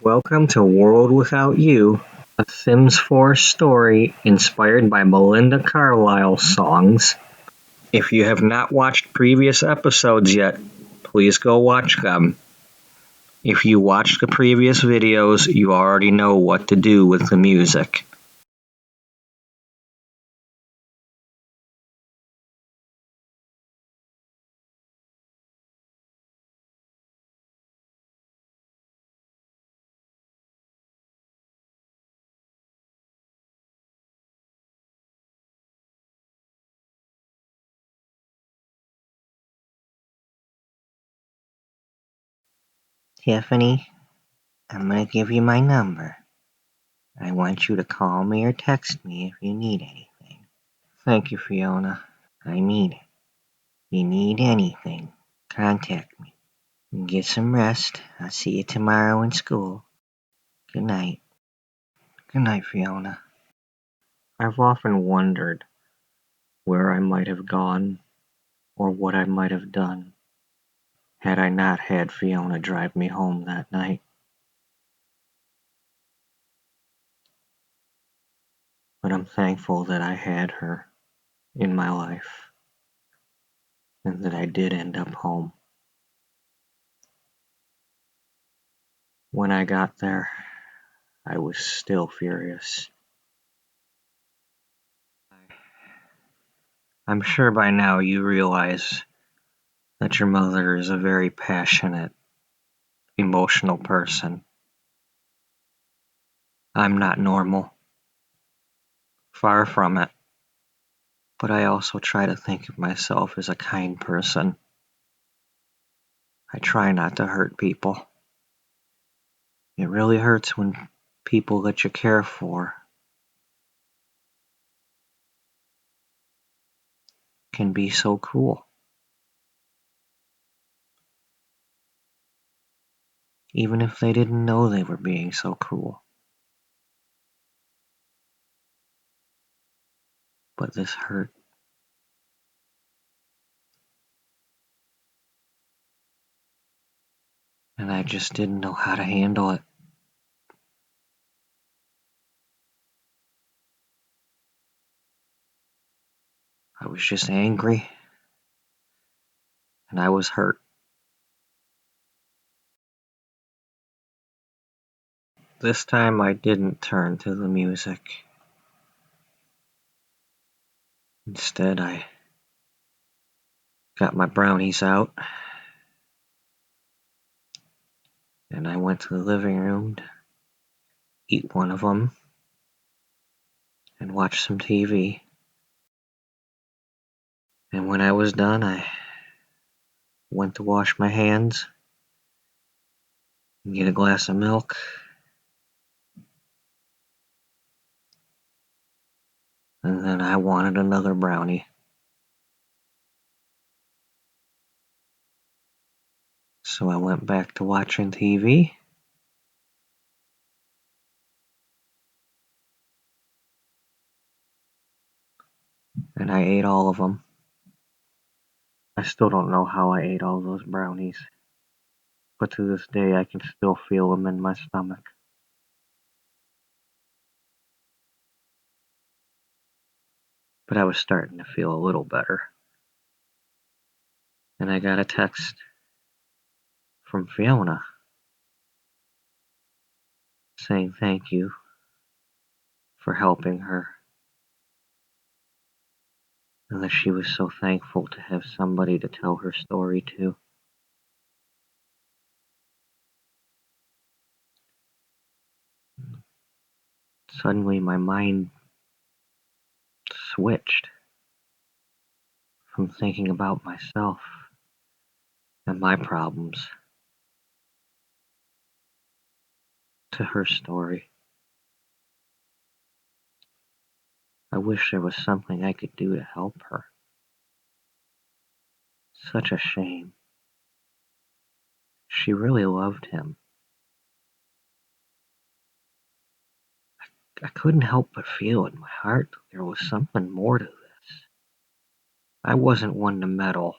Welcome to World Without You, a Sims 4 story inspired by Belinda Carlisle songs. If you have not watched previous episodes yet, please go watch them. If you watched the previous videos, you already know what to do with the music. Tiffany, I'm going to give you my number. I want you to call me or text me if you need anything. Thank you, Fiona. I mean it. If you need anything, contact me. Get some rest. I'll see you tomorrow in school. Good night. Good night, Fiona. I've often wondered where I might have gone or what I might have done had I not had Fiona drive me home that night. But I'm thankful that I had her in my life and that I did end up home. When I got there, I was still furious. I'm sure by now you realize that your mother is a very passionate, emotional person. I'm not normal. Far from it. But I also try to think of myself as a kind person. I try not to hurt people. It really hurts when people that you care for can be so cruel. Even if they didn't know they were being so cruel. But this hurt. And I just didn't know how to handle it. I was just angry. And I was hurt. This time I didn't turn to the music. Instead, I got my brownies out. And I went to the living room to eat one of them and watch some TV. And when I was done, I went to wash my hands and get a glass of milk. And then I wanted another brownie. So I went back to watching TV. And I ate all of them. I still don't know how I ate all those brownies. But to this day, I can still feel them in my stomach. But I was starting to feel a little better. And I got a text from Fiona saying thank you for helping her. And that she was so thankful to have somebody to tell her story to. Suddenly my mind switched from thinking about myself and my problems to her story. I wish there was something I could do to help her. Such a shame. She really loved him. I couldn't help but feel in my heart there was something more to this. I wasn't one to meddle,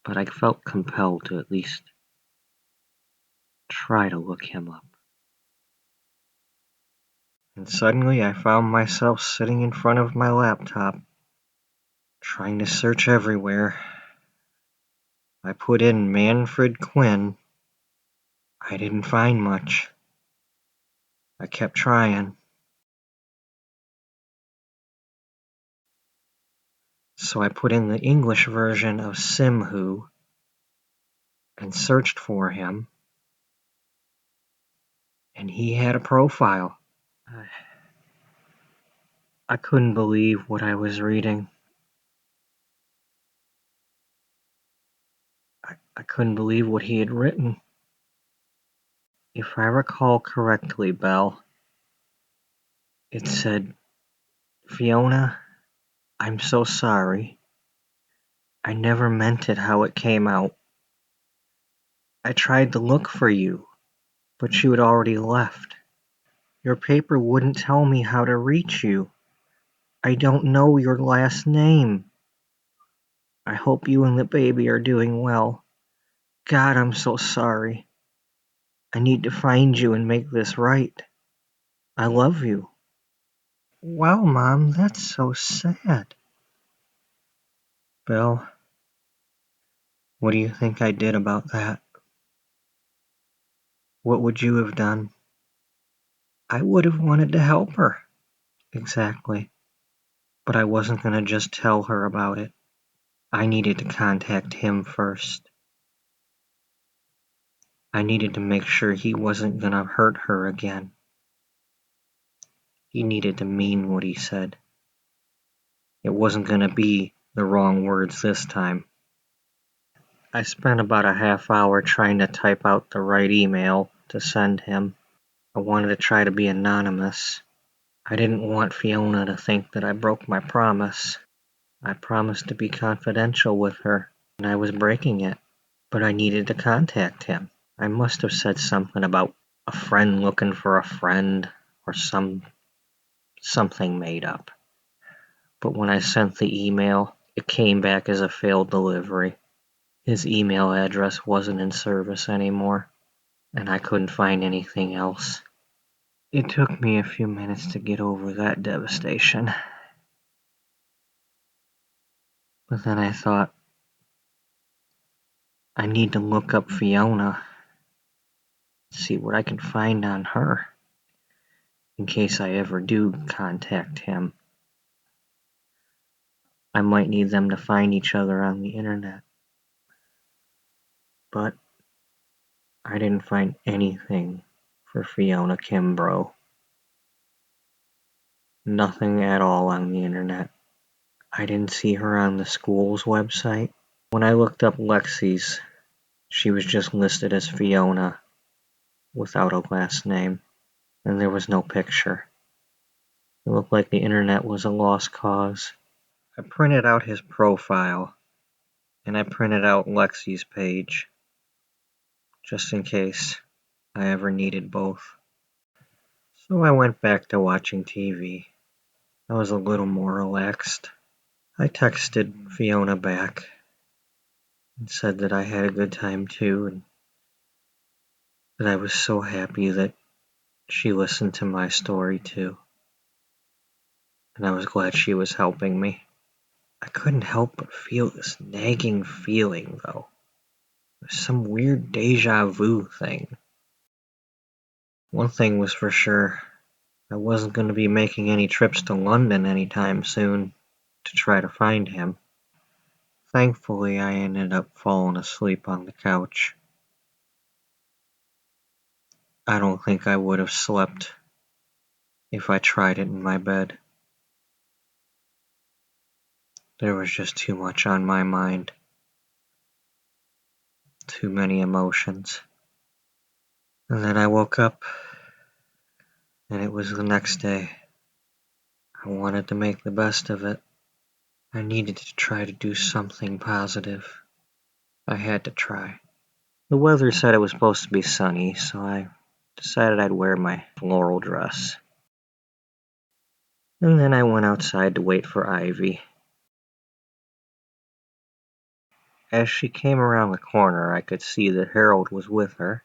but I felt compelled to at least try to look him up. And suddenly I found myself sitting in front of my laptop, trying to search everywhere. I put in Manfred Quinn. I didn't find much. I kept trying. So I put in the English version of Simhu and searched for him, and he had a profile. I couldn't believe what I was reading. I couldn't believe what he had written. If I recall correctly, Belle, it said, "Fiona, I'm so sorry. I never meant it how it came out. I tried to look for you, but you had already left. Your paper wouldn't tell me how to reach you. I don't know your last name. I hope you and the baby are doing well. God, I'm so sorry. I need to find you and make this right. I love you." Wow, Mom, that's so sad. Bill, what do you think I did about that? What would you have done? I would have wanted to help her. Exactly. But I wasn't going to just tell her about it. I needed to contact him first. I needed to make sure he wasn't going to hurt her again. He needed to mean what he said. It wasn't going to be the wrong words this time. I spent about a half hour trying to type out the right email to send him. I wanted to try to be anonymous. I didn't want Fiona to think that I broke my promise. I promised to be confidential with her, and I was breaking it. But I needed to contact him. I must have said something about a friend looking for a friend, or something made up. But when I sent the email, it came back as a failed delivery. His email address wasn't in service anymore, and I couldn't find anything else. It took me a few minutes to get over that devastation. But then I thought, I need to look up Fiona, see what I can find on her, in case I ever do contact him. I might need them to find each other on the internet. But I didn't find anything for Fiona Kimbrough. Nothing at all on the internet. I didn't see her on the school's website. When I looked up Lexi's, she was just listed as Fiona without a last name, and there was no picture. It looked like the internet was a lost cause. I printed out his profile, and I printed out Lexi's page, just in case I ever needed both. So I went back to watching TV. I was a little more relaxed. I texted Fiona back and said that I had a good time too, and that I was so happy that she listened to my story too. And I was glad she was helping me. I couldn't help but feel this nagging feeling, though. It was some weird deja vu thing. One thing was for sure, I wasn't going to be making any trips to London anytime soon to try to find him. Thankfully, I ended up falling asleep on the couch. I don't think I would have slept if I tried it in my bed. There was just too much on my mind. Too many emotions. And then I woke up, and it was the next day. I wanted to make the best of it. I needed to try to do something positive. I had to try. The weather said it was supposed to be sunny, so I decided I'd wear my floral dress. And then I went outside to wait for Ivy. As she came around the corner, I could see that Harold was with her.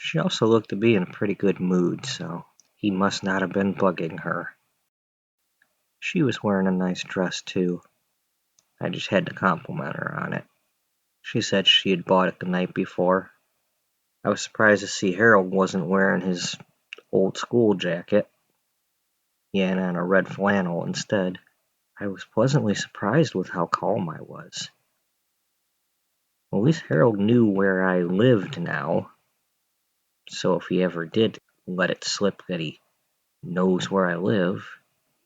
She also looked to be in a pretty good mood, so he must not have been bugging her. She was wearing a nice dress, too. I just had to compliment her on it. She said she had bought it the night before. I was surprised to see Harold wasn't wearing his old school jacket. He had on a red flannel instead. I was pleasantly surprised with how calm I was. Well, at least Harold knew where I lived now, so if he ever did let it slip that he knows where I live,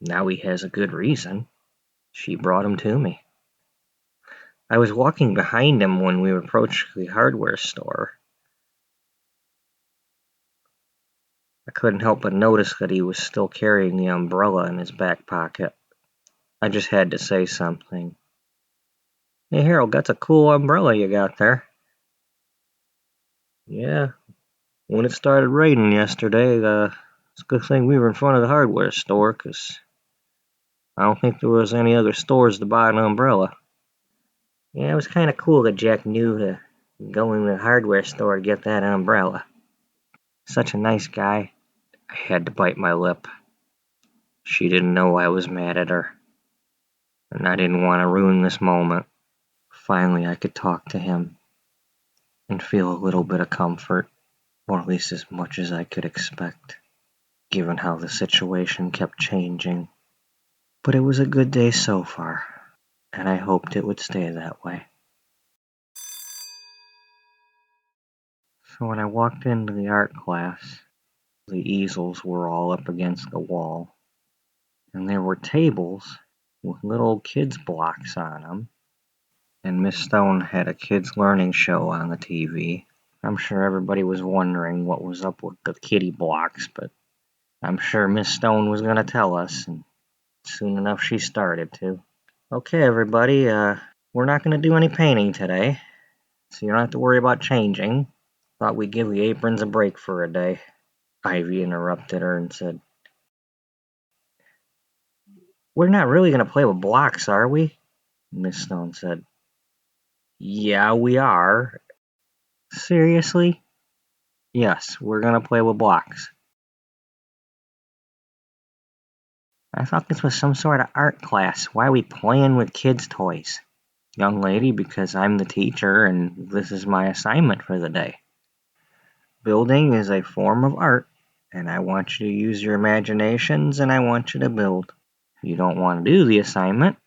now he has a good reason. She brought him to me. I was walking behind him when we approached the hardware store. I couldn't help but notice that he was still carrying the umbrella in his back pocket. I just had to say something. "Hey Harold, that's a cool umbrella you got there." "Yeah, when it started raining yesterday, it's a good thing we were in front of the hardware store, 'cause I don't think there was any other stores to buy an umbrella." "Yeah, it was kind of cool that Jack knew to go in the hardware store to get that umbrella. Such a nice guy." I had to bite my lip. She didn't know I was mad at her, and I didn't want to ruin this moment. Finally, I could talk to him and feel a little bit of comfort, or at least as much as I could expect, given how the situation kept changing. But it was a good day so far, and I hoped it would stay that way. So when I walked into the art class, the easels were all up against the wall, and there were tables with little kids' blocks on them, and Miss Stone had a kids' learning show on the TV. I'm sure everybody was wondering what was up with the kitty blocks, but I'm sure Miss Stone was going to tell us, and soon enough she started to. "Okay, everybody, we're not going to do any painting today, so you don't have to worry about changing. Thought we'd give the aprons a break for a day." Ivy interrupted her and said, "We're not really going to play with blocks, are we?" Miss Stone said, "Yeah, we are." "Seriously?" "Yes, we're going to play with blocks." "I thought this was some sort of art class. Why are we playing with kids' toys?" "Young lady, because I'm the teacher and this is my assignment for the day. Building is a form of art, and I want you to use your imaginations and I want you to build. If you don't want to do the assignment,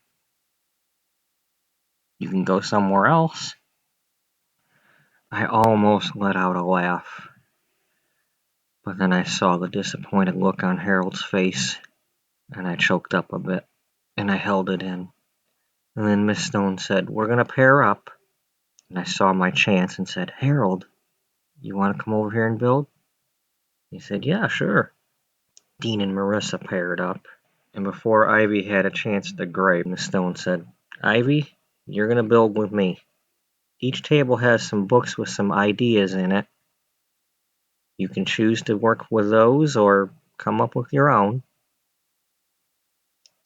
you can go somewhere else." I almost let out a laugh, but then I saw the disappointed look on Harold's face, and I choked up a bit, and I held it in. And then Miss Stone said, "We're going to pair up." And I saw my chance and said, "Harold, you want to come over here and build?" He said, "Yeah, sure." Dean and Marissa paired up, and before Ivy had a chance to gripe, Miss Stone said, "Ivy, you're going to build with me. Each table has some books with some ideas in it. You can choose to work with those or come up with your own.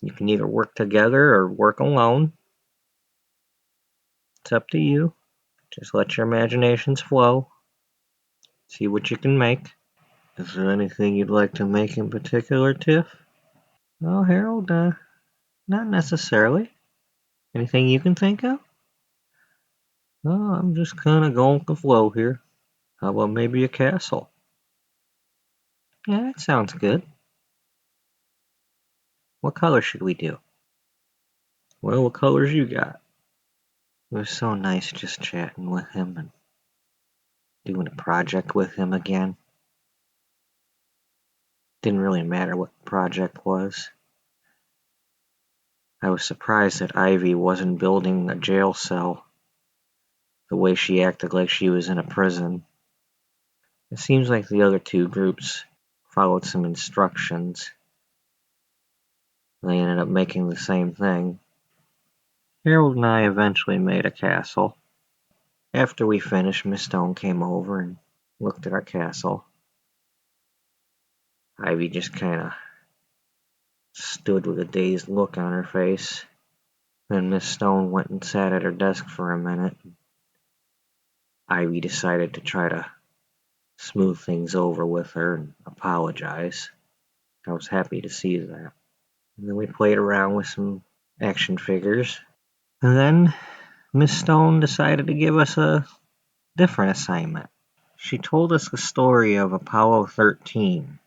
You can either work together or work alone. It's up to you. Just let your imaginations flow. See what you can make." "Is there anything you'd like to make in particular, Tiff?" "Well, Harold, not necessarily. Anything you can think of?" "Oh, I'm just kind of going with the flow here. How about maybe a castle?" "Yeah, that sounds good. What color should we do?" "Well, what colors you got?" It was so nice just chatting with him and doing a project with him again. Didn't really matter what the project was. I was surprised that Ivy wasn't building a jail cell the way she acted like she was in a prison. It seems like the other two groups followed some instructions. They ended up making the same thing. Harold and I eventually made a castle. After we finished, Miss Stone came over and looked at our castle. Ivy just kind of stood with a dazed look on her face. Then Miss Stone went and sat at her desk for a minute. Ivy decided to try to smooth things over with her and apologize. I was happy to see that. And then we played around with some action figures. And then Miss Stone decided to give us a different assignment. She told us the story of Apollo 13,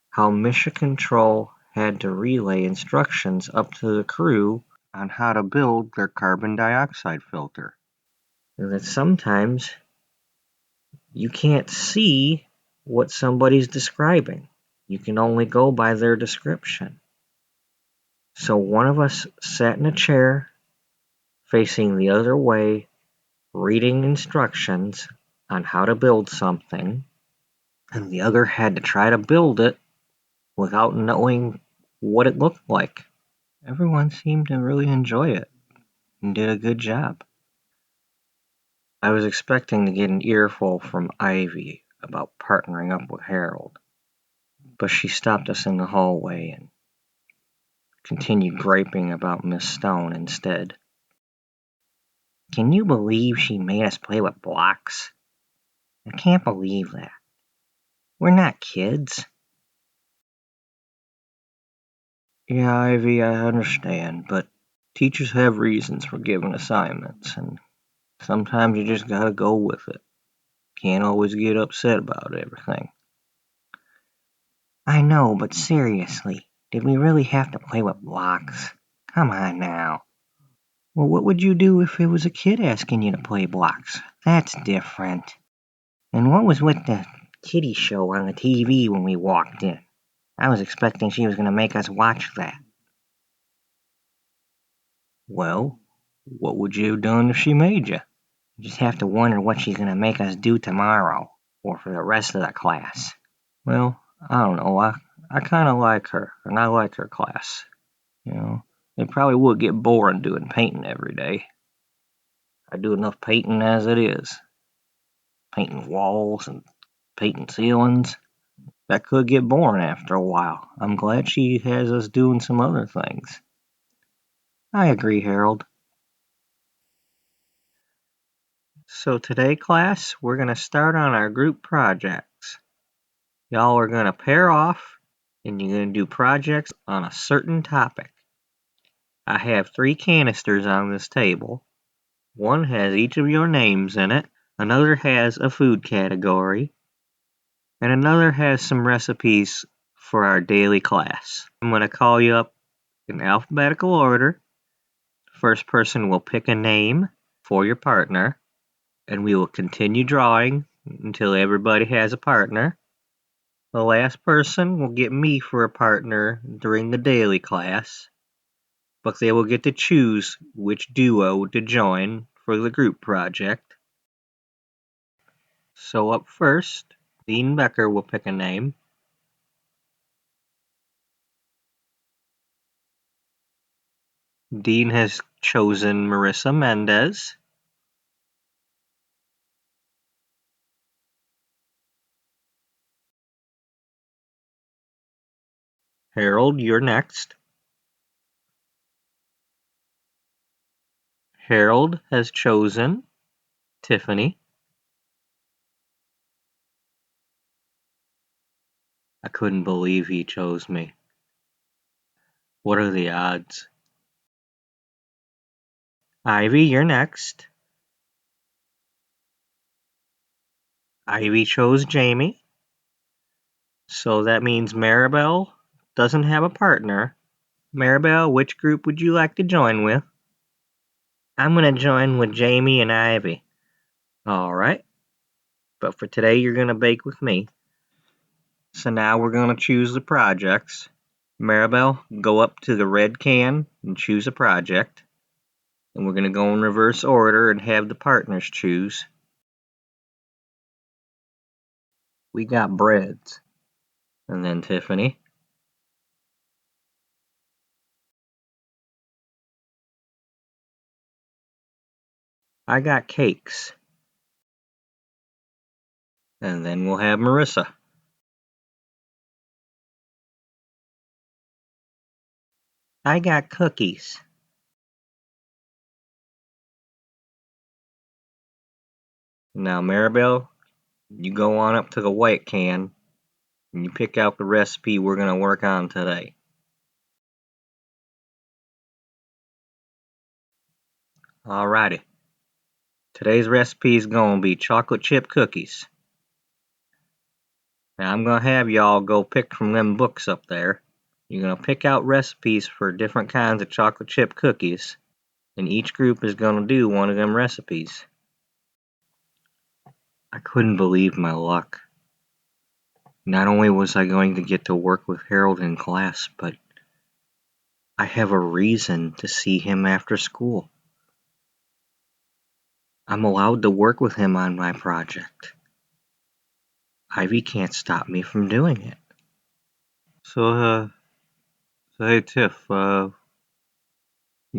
how Mission Control had to relay instructions up to the crew on how to build their carbon dioxide filter. And that sometimes you can't see what somebody's describing. You can only go by their description. So one of us sat in a chair facing the other way, reading instructions on how to build something, and the other had to try to build it without knowing what it looked like. Everyone seemed to really enjoy it and did a good job. I was expecting to get an earful from Ivy about partnering up with Harold, but she stopped us in the hallway and continued griping about Miss Stone instead. Can you believe she made us play with blocks? I can't believe that. We're not kids. Yeah, Ivy, I understand, but teachers have reasons for giving assignments, and sometimes you just gotta go with it. Can't always get upset about everything. I know, but seriously, did we really have to play with blocks? Come on now. Well, what would you do if it was a kid asking you to play blocks? That's different. And what was with the kiddie show on the TV when we walked in? I was expecting she was going to make us watch that. Well, what would you have done if she made you? You just have to wonder what she's going to make us do tomorrow, or for the rest of the class. Well, I don't know. I kind of like her, and I like her class. You know, it probably would get boring doing painting every day. I do enough painting as it is. Painting walls and painting ceilings. That could get boring after a while. I'm glad she has us doing some other things. I agree, Harold. So today, class, we're going to start on our group projects. Y'all are going to pair off, and you're going to do projects on a certain topic. I have 3 canisters on this table. One has each of your names in it, another has a food category, and another has some recipes for our daily class. I'm going to call you up in alphabetical order. First person will pick a name for your partner, and we will continue drawing until everybody has a partner. The last person will get me for a partner during the daily class, but they will get to choose which duo to join for the group project. So up first, Dean Becker will pick a name. Dean has chosen Marissa Mendez. Harold, you're next. Harold has chosen Tiffany. I couldn't believe he chose me. What are the odds? Ivy, you're next. Ivy chose Jamie. So that means Maribel doesn't have a partner. Maribel, which group would you like to join with? I'm going to join with Jamie and Ivy. All right. But for today, you're going to bake with me. So now we're going to choose the projects. Maribel, go up to the red can and choose a project. And we're going to go in reverse order and have the partners choose. We got breads. And then Tiffany. I got cakes. And then we'll have Marissa. I got cookies. Now, Maribel, You go on up to the white can, and you pick out the recipe we're going to work on today. Alrighty. Today's recipe is going to be chocolate chip cookies. Now I'm going to have y'all go pick from them books up there. You're going to pick out recipes for different kinds of chocolate chip cookies, and each group is going to do one of them recipes. I couldn't believe my luck. Not only was I going to get to work with Harold in class, but I have a reason to see him after school. I'm allowed to work with him on my project. Ivy can't stop me from doing it. So hey Tiff, you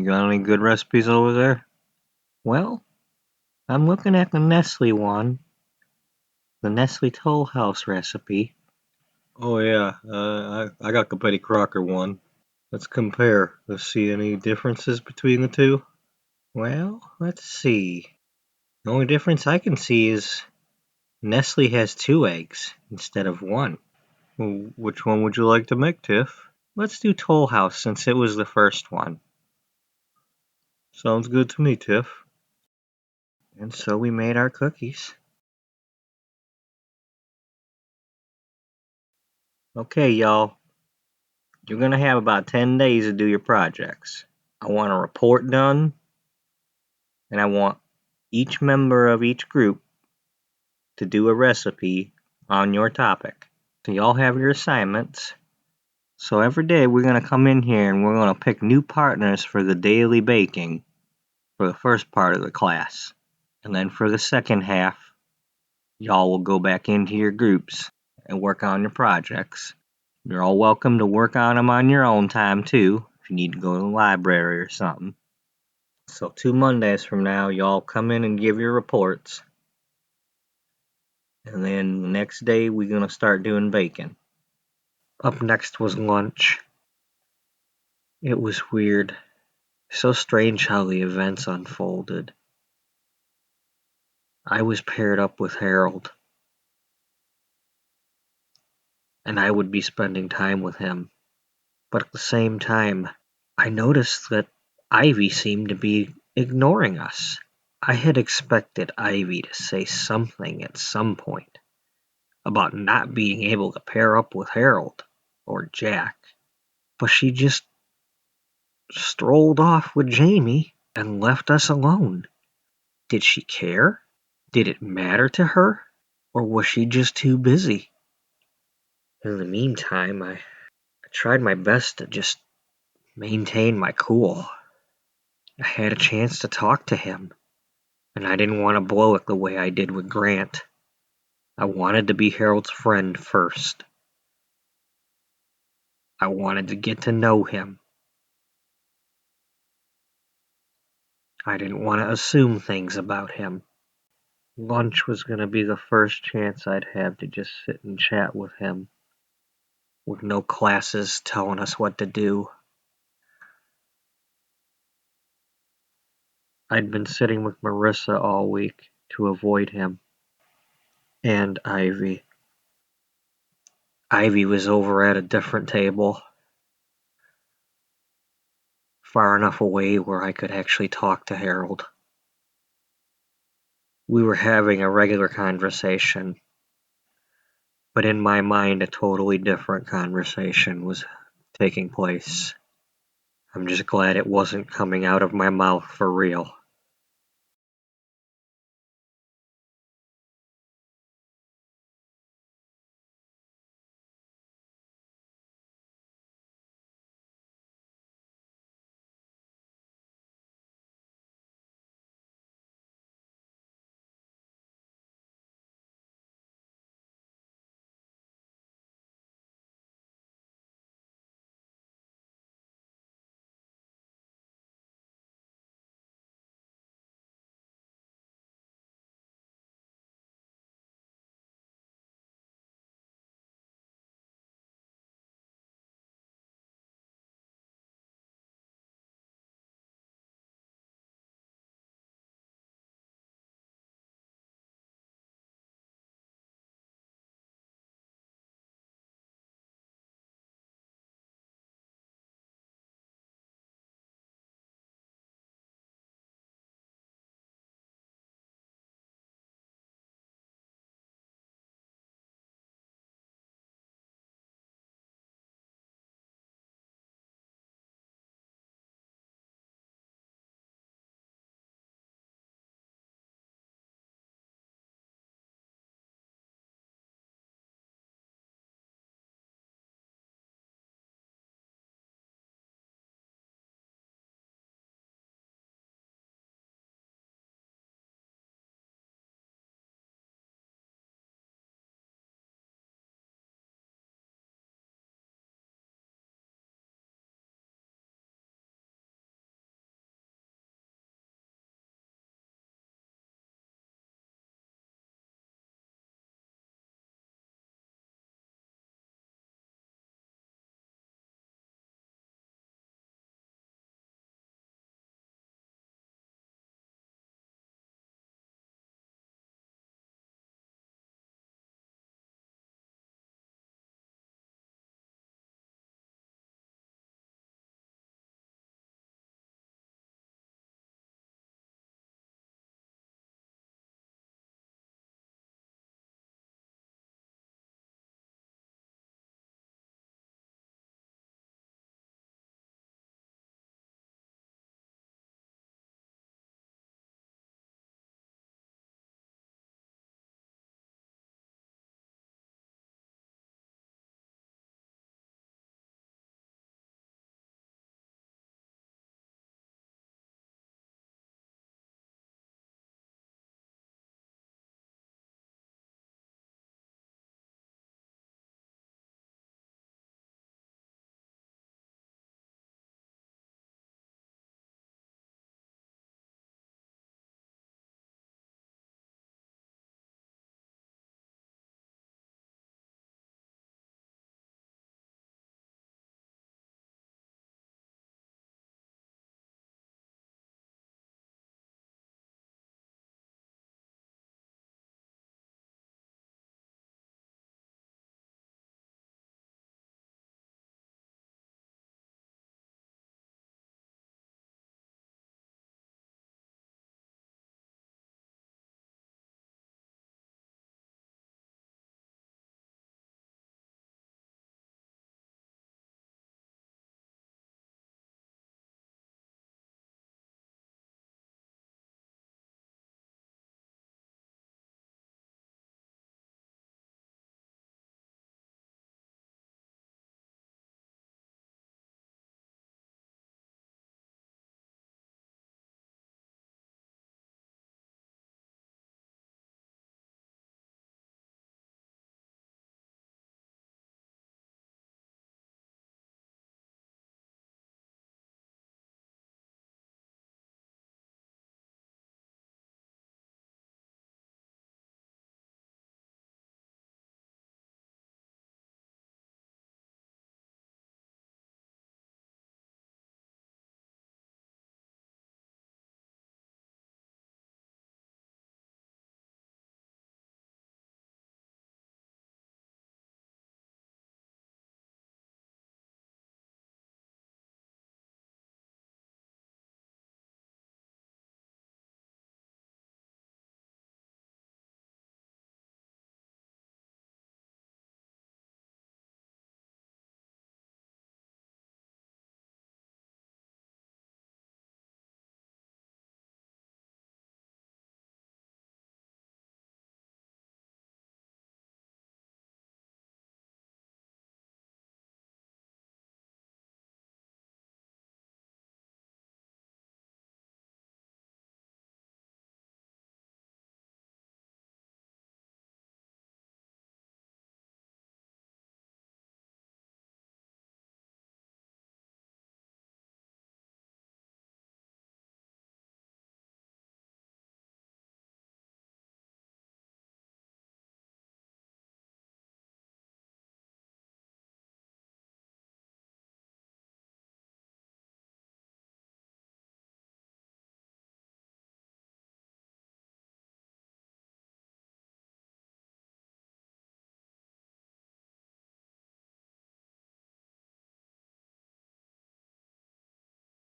got any good recipes over there? Well, I'm looking at the Nestle one, the Nestle Toll House recipe. Oh yeah, I got the Betty Crocker one. Let's compare. Let's see any differences between the two. Well, let's see. The only difference I can see is Nestle has 2 eggs instead of 1. Well, which one would you like to make, Tiff? Let's do Toll House since it was the first one. Sounds good to me, Tiff. And so we made our cookies. Okay, y'all. You're gonna have about 10 days to do your projects. I want a report done, and I want each member of each group to do a recipe on your topic. So y'all have your assignments. So every day we're gonna come in here and we're gonna pick new partners for the daily baking for the first part of the class. And then for the second half, y'all will go back into your groups and work on your projects. You're all welcome to work on them on your own time too, if you need to go to the library or something. So 2 Mondays from now, y'all come in and give your reports. And then the next day, we're going to start doing baking. Up next was lunch. It was weird. So strange how the events unfolded. I was paired up with Harold, and I would be spending time with him. But at the same time, I noticed that Ivy seemed to be ignoring us. I had expected Ivy to say something at some point about not being able to pair up with Harold or Jack, but she just strolled off with Jamie and left us alone. Did she care? Did it matter to her? Or was she just too busy? In the meantime, I tried my best to just maintain my cool. I had a chance to talk to him, and I didn't want to blow it the way I did with Grant. I wanted to be Harold's friend first. I wanted to get to know him. I didn't want to assume things about him. Lunch was going to be the first chance I'd have to just sit and chat with him, with no classes telling us what to do. I'd been sitting with Marissa all week to avoid him. And Ivy. Ivy was over at a different table, far enough away where I could actually talk to Harold. We were having a regular conversation, but in my mind a totally different conversation was taking place. I'm just glad it wasn't coming out of my mouth for real.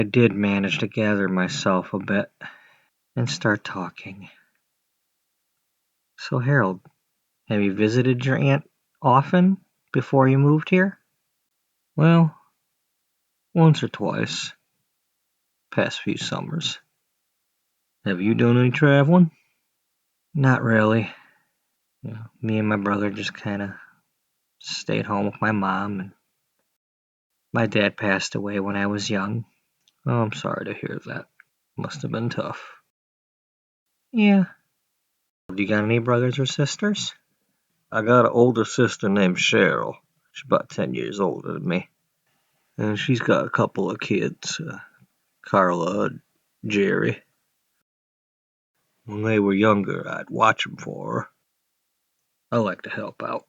I did manage to gather myself a bit and start talking. So, Harold, have you visited your aunt often before you moved here? Well, once or twice, past few summers. Have you done any traveling? Not really. Me and my brother just kind of stayed home with my mom, and my dad passed away when I was young. Oh, I'm sorry to hear that. Must have been tough. Yeah. Do you got any brothers or sisters? I got an older sister named Cheryl. She's about 10 years older than me. And she's got a couple of kids, Carla and Jerry. When they were younger, I'd watch them for her. I like to help out.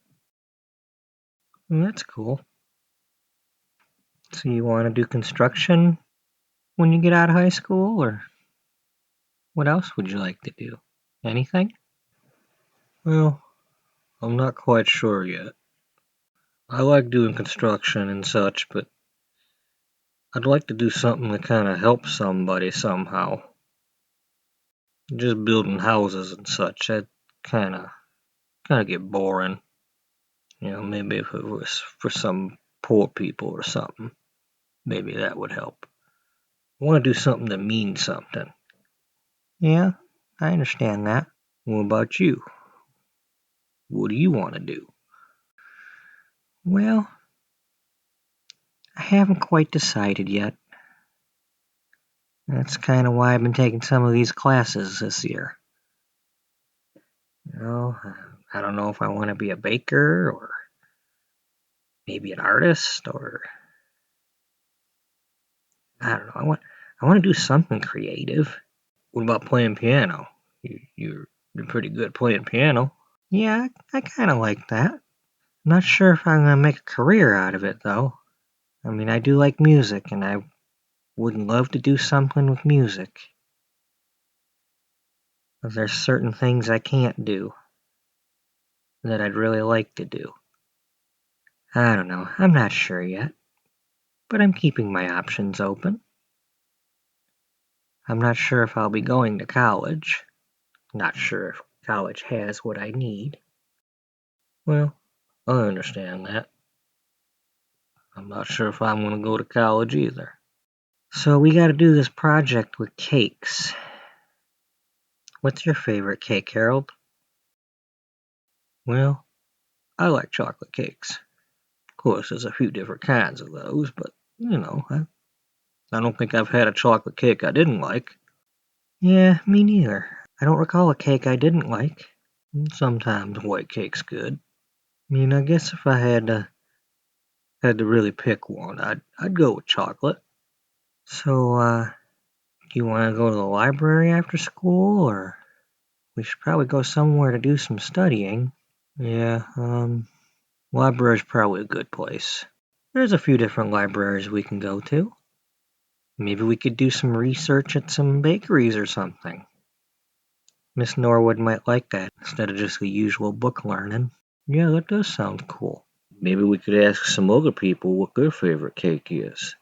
That's cool. So you want to do construction when you get out of high school, or what else would you like to do? Anything? Well, I'm not quite sure yet. I like doing construction and such, but I'd like to do something that kind of helps somebody somehow. Just building houses and such, that kind of get boring. Maybe if it was for some poor people or something, maybe that would help. I want to do something that means something. Yeah, I understand that. What about you? What do you want to do? Well, I haven't quite decided yet. That's kind of why I've been taking some of these classes this year. You know, I don't know if I want to be a baker or maybe an artist, or I don't know. I want to do something creative. What about playing piano? You're pretty good at playing piano. Yeah, I kind of like that. I'm not sure if I'm gonna make a career out of it though. I mean, I do like music, and I would love to do something with music. But there's certain things I can't do that I'd really like to do. I don't know. I'm not sure yet, but I'm keeping my options open. I'm not sure if I'll be going to college. Not sure if college has what I need. Well, I understand that. I'm not sure if I'm going to go to college either. So we got to do this project with cakes. What's your favorite cake, Harold? Well, I like chocolate cakes. Of course, there's a few different kinds of those, but, I don't think I've had a chocolate cake I didn't like. Yeah, me neither. I don't recall a cake I didn't like. Sometimes white cake's good. I mean, I guess if I had to really pick one, I'd go with chocolate. So, do you want to go to the library after school, or we should probably go somewhere to do some studying? Yeah, library's probably a good place. There's a few different libraries we can go to. Maybe we could do some research at some bakeries or something. Miss Norwood might like that instead of just the usual book learning. Yeah, that does sound cool. Maybe we could ask some other people what their favorite cake is.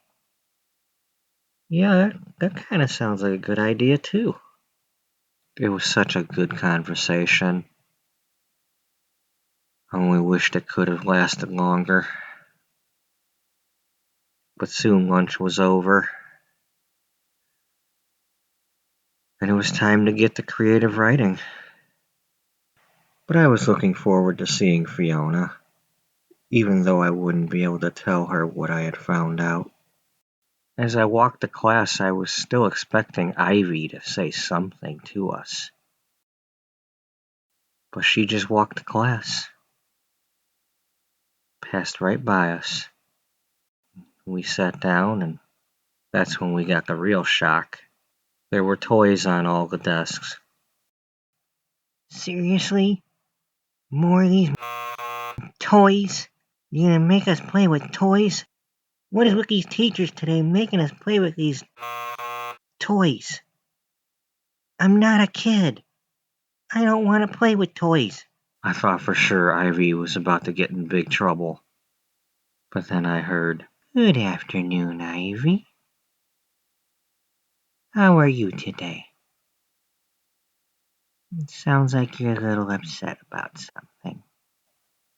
Yeah, that kind of sounds like a good idea too. It was such a good conversation. I only wished it could have lasted longer. But soon lunch was over, and it was time to get to creative writing. But I was looking forward to seeing Fiona, even though I wouldn't be able to tell her what I had found out. As I walked to class, I was still expecting Ivy to say something to us. But she just walked to class, passed right by us. We sat down, and that's when we got the real shock. There were toys on all the desks. Seriously? More of these toys? You gonna make us play with toys? What is with these teachers today making us play with these toys? I'm not a kid. I don't want to play with toys. I thought for sure Ivy was about to get in big trouble. But then I heard, "Good afternoon, Ivy." How are you today? It sounds like you're a little upset about something.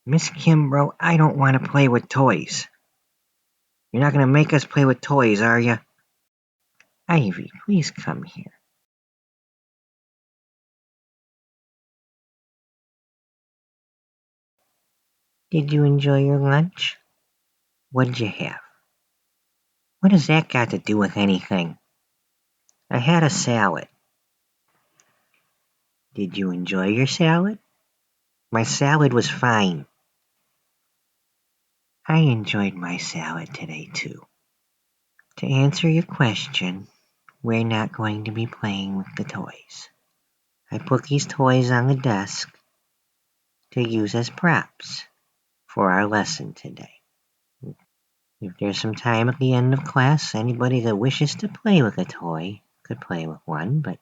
Miss Kimbrough, I don't want to play with toys. You're not going to make us play with toys, are you? Ivy, please come here. Did you enjoy your lunch? What did you have? What has that got to do with anything? I had a salad. Did you enjoy your salad? My salad was fine. I enjoyed my salad today, too. To answer your question, we're not going to be playing with the toys. I put these toys on the desk to use as props for our lesson today. If there's some time at the end of class, anybody that wishes to play with a toy could play with one, but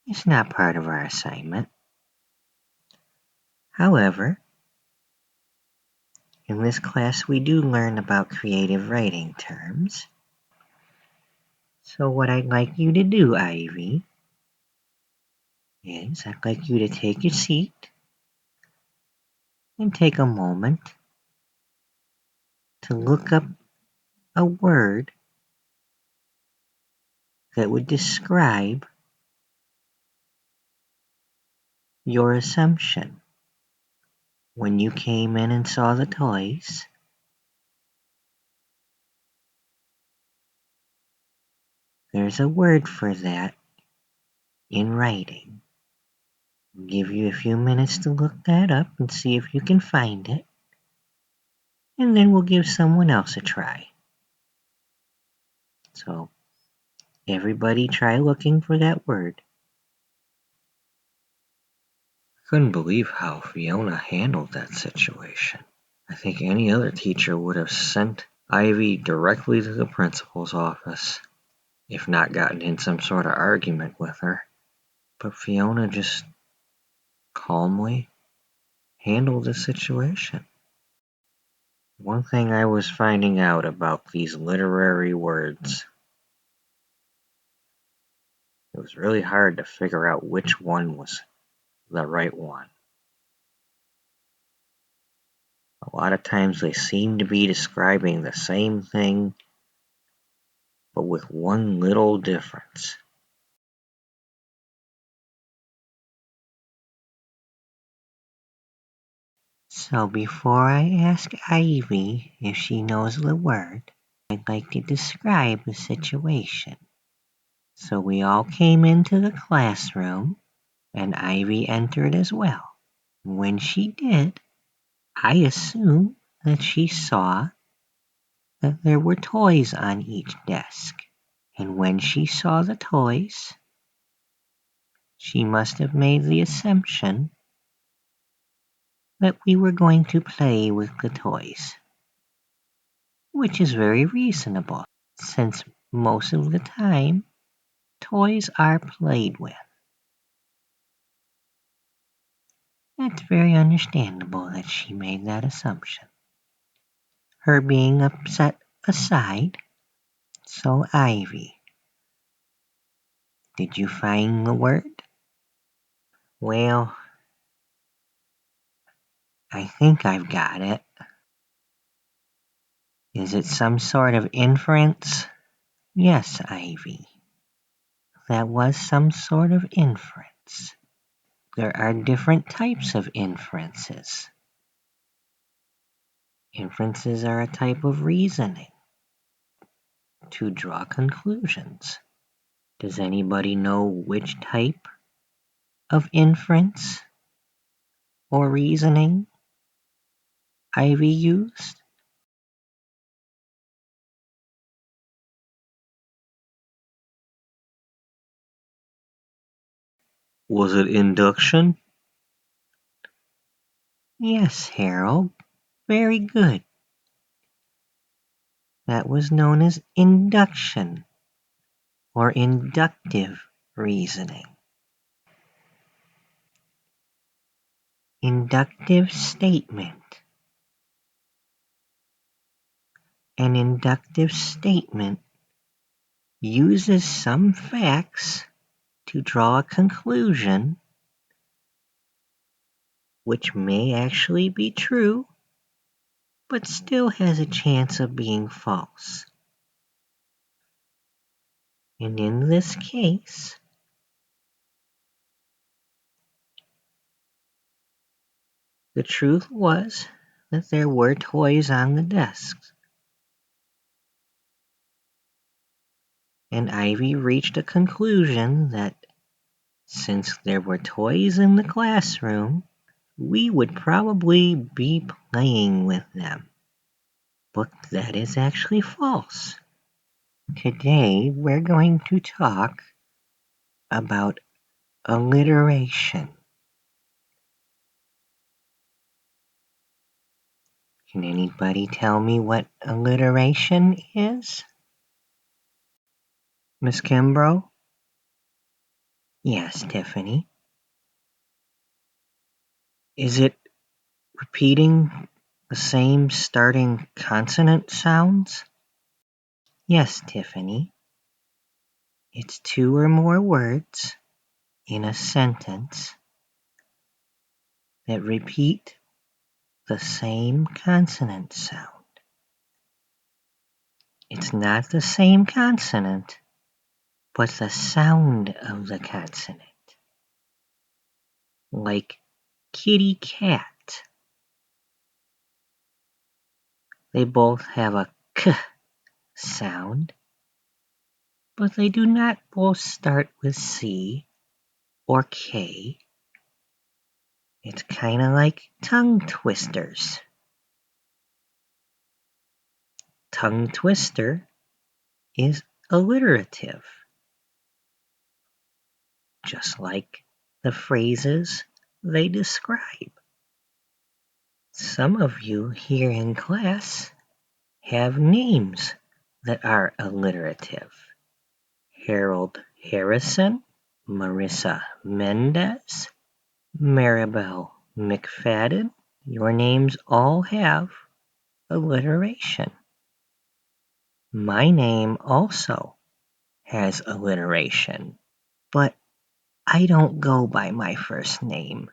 it's not part of our assignment. However, in this class we do learn about creative writing terms. So what I'd like you to do, Ivy, is I'd like you to take your seat and take a moment to look up a word that would describe your assumption. When you came in and saw the toys, there's a word for that in writing. I'll give you a few minutes to look that up and see if you can find it, and then we'll give someone else a try. So, everybody try looking for that word. Couldn't believe how Fiona handled that situation. I think any other teacher would have sent Ivy directly to the principal's office, if not gotten in some sort of argument with her. But Fiona just calmly handled the situation. One thing I was finding out about these literary words, it was really hard to figure out which one was the right one. A lot of times they seem to be describing the same thing, but with one little difference. So before I ask Ivy if she knows the word, I'd like to describe the situation. So we all came into the classroom, and Ivy entered as well. When she did, I assume that she saw that there were toys on each desk. And when she saw the toys, she must have made the assumption that we were going to play with the toys, which is very reasonable, since most of the time, toys are played with. It's very understandable that she made that assumption. Her being upset aside, so Ivy, did you find the word? Well, I think I've got it. Is it some sort of inference? Yes, Ivy. That was some sort of inference. There are different types of inferences. Inferences are a type of reasoning to draw conclusions. Does anybody know which type of inference or reasoning Ivy used? Was it induction? Yes, Harold. Very good. That was known as induction or inductive reasoning. Inductive statement. An inductive statement uses some facts to draw a conclusion which may actually be true, but still has a chance of being false. And in this case, the truth was that there were toys on the desks, and Ivy reached a conclusion that since there were toys in the classroom, we would probably be playing with them. But that is actually false. Today we're going to talk about alliteration. Can anybody tell me what alliteration is? Miss Kimbrough? Yes, Tiffany. Is it repeating the same starting consonant sounds? Yes, Tiffany. It's two or more words in a sentence that repeat the same consonant sound. It's not the same consonant, but the sound of the consonant. Like kitty cat. They both have a k sound, but they do not both start with C or K. It's kind of like tongue twisters. Tongue twister is alliterative, just like the phrases they describe. Some of you here in class have names that are alliterative. Harold Harrison, Marissa Mendez, Maribel McFadden. Your names all have alliteration. My name also has alliteration, but I don't go by my first name.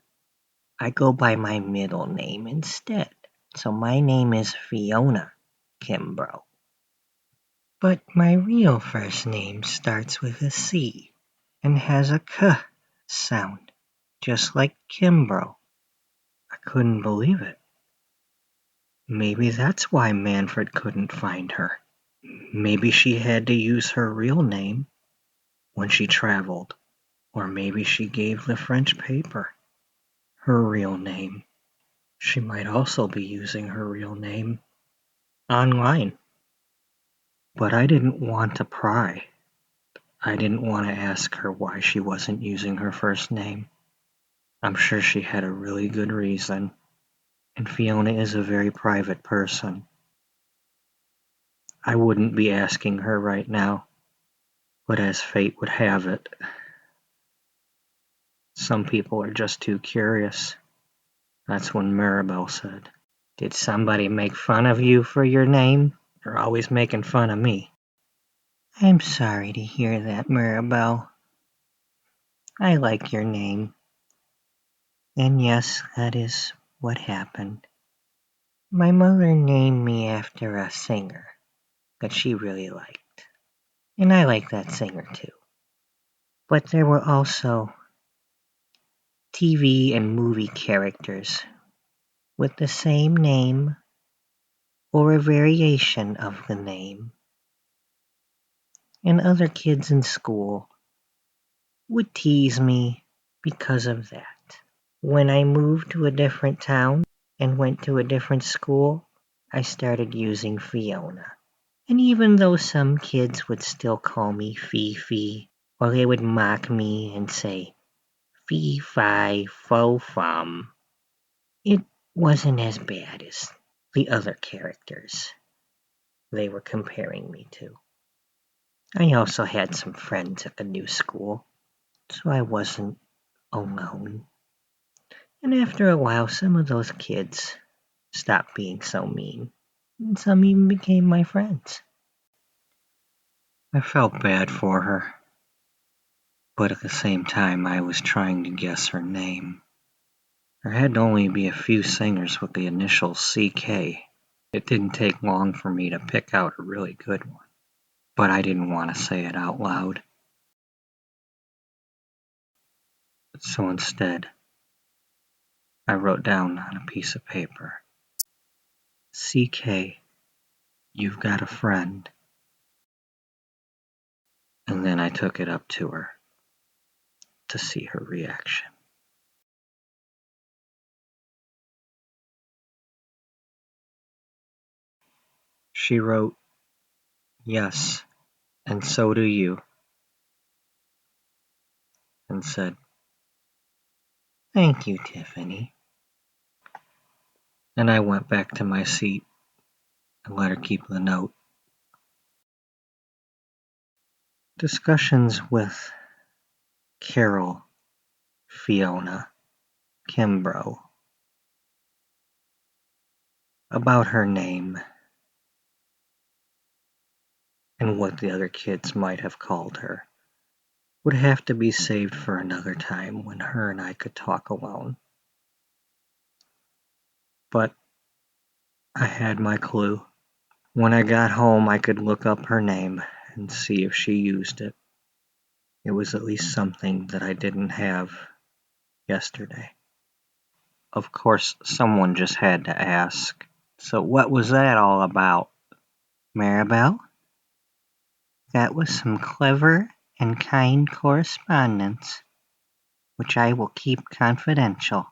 I go by my middle name instead. So my name is Fiona Kimbrough. But my real first name starts with a C and has a K sound, just like Kimbrough. I couldn't believe it. Maybe that's why Manfred couldn't find her. Maybe she had to use her real name when she traveled. Or maybe she gave the French paper her real name. She might also be using her real name online. But I didn't want to pry. I didn't want to ask her why she wasn't using her first name. I'm sure she had a really good reason, and Fiona is a very private person. I wouldn't be asking her right now, but as fate would have it, some people are just too curious. That's when Maribel said, "Did somebody make fun of you for your name? You're always making fun of me." I'm sorry to hear that, Maribel. I like your name. And yes, that is what happened. My mother named me after a singer that she really liked. And I like that singer too. But there were also TV and movie characters with the same name or a variation of the name. And other kids in school would tease me because of that. When I moved to a different town and went to a different school, I started using Fiona. And even though some kids would still call me Fifi, or they would mock me and say, Fee Fi Fo Fum, it wasn't as bad as the other characters they were comparing me to. I also had some friends at the new school, so I wasn't alone. And after a while, some of those kids stopped being so mean, and some even became my friends. I felt bad for her, but at the same time I was trying to guess her name. There had to only be a few singers with the initial CK. It didn't take long for me to pick out a really good one, but I didn't want to say it out loud. So instead, I wrote down on a piece of paper, CK, you've got a friend. And then I took it up to her to see her reaction. She wrote, yes, and so do you, and said, thank you, Tiffany. And I went back to my seat and let her keep the note. Discussions with Carol, Fiona, Kimbrough about her name and what the other kids might have called her would have to be saved for another time when her and I could talk alone. But I had my clue. When I got home, I could look up her name and see if she used it. It was at least something that I didn't have yesterday. Of course, someone just had to ask. So what was that all about? Maribel? That was some clever and kind correspondence, which I will keep confidential.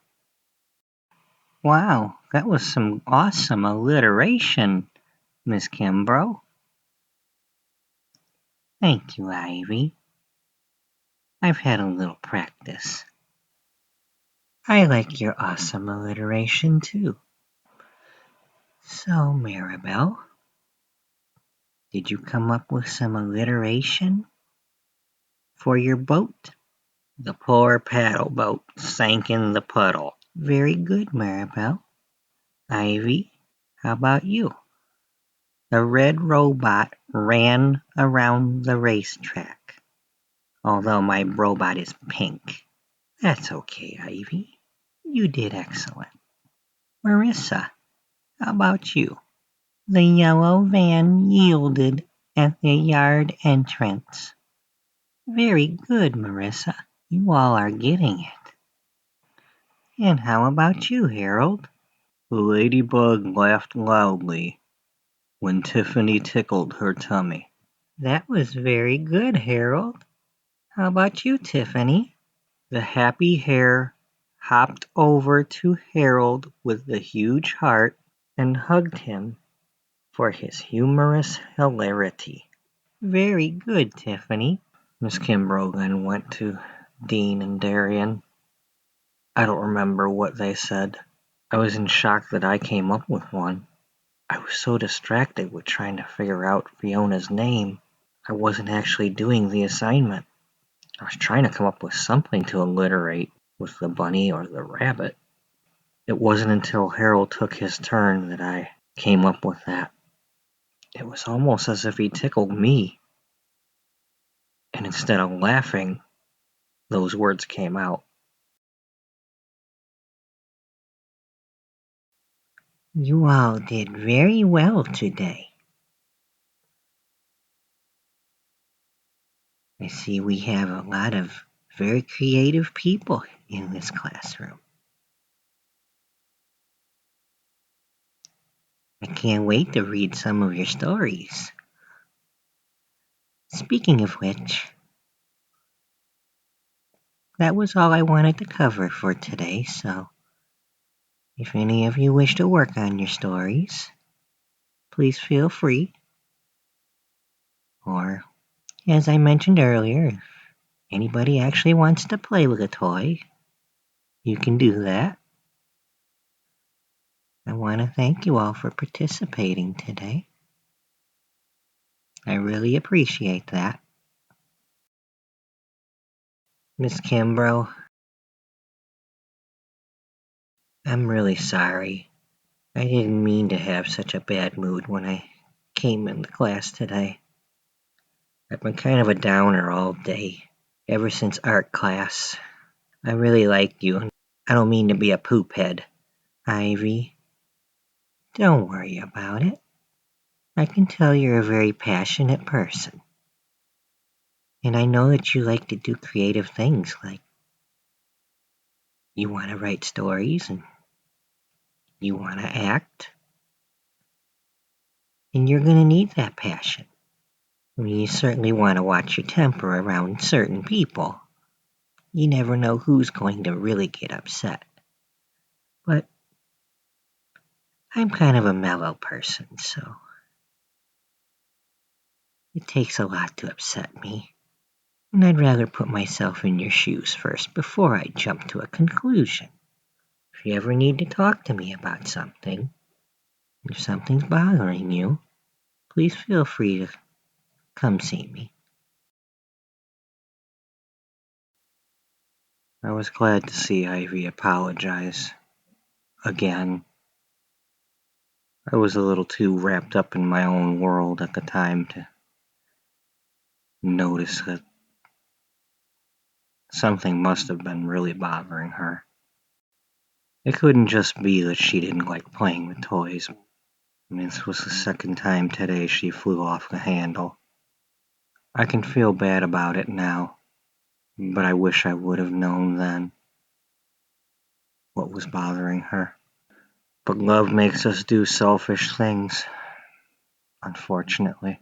Wow, that was some awesome alliteration, Miss Kimbrough. Thank you, Ivy. I've had a little practice. I like your awesome alliteration, too. So, Maribel, did you come up with some alliteration for your boat? The poor paddle boat sank in the puddle. Very good, Maribel. Ivy, how about you? The red robot ran around the racetrack. Although my robot is pink. That's okay, Ivy. You did excellent. Marissa, how about you? The yellow van yielded at the yard entrance. Very good, Marissa. You all are getting it. And how about you, Harold? The ladybug laughed loudly when Tiffany tickled her tummy. That was very good, Harold. How about you, Tiffany? The happy hare hopped over to Harold with the huge heart and hugged him for his humorous hilarity. Very good, Tiffany. Miss Kimbrough then went to Dean and Darian. I don't remember what they said. I was in shock that I came up with one. I was so distracted with trying to figure out Fiona's name, I wasn't actually doing the assignment. I was trying to come up with something to alliterate with the bunny or the rabbit. It wasn't until Harold took his turn that I came up with that. It was almost as if he tickled me, and instead of laughing, those words came out. You all did very well today. I see we have a lot of very creative people in this classroom. I can't wait to read some of your stories. Speaking of which, that was all I wanted to cover for today, so if any of you wish to work on your stories, please feel free. Or, as I mentioned earlier, if anybody actually wants to play with a toy, you can do that. I want to thank you all for participating today. I really appreciate that. Miss Kimbrough, I'm really sorry. I didn't mean to have such a bad mood when I came into class today. I've been kind of a downer all day, ever since art class. I really like you, and I don't mean to be a poop head. Ivy, don't worry about it. I can tell you're a very passionate person. And I know that you like to do creative things, like you want to write stories and you want to act, and you're going to need that passion. I mean, you certainly want to watch your temper around certain people. You never know who's going to really get upset. But I'm kind of a mellow person, so it takes a lot to upset me. And I'd rather put myself in your shoes first before I jump to a conclusion. If you ever need to talk to me about something, if something's bothering you, please feel free to come see me. I was glad to see Ivy apologize. Again, I was a little too wrapped up in my own world at the time to notice that something must have been really bothering her. It couldn't just be that she didn't like playing with toys. I mean, this was the second time today she flew off the handle. I can feel bad about it now, but I wish I would have known then what was bothering her. But love makes us do selfish things, unfortunately.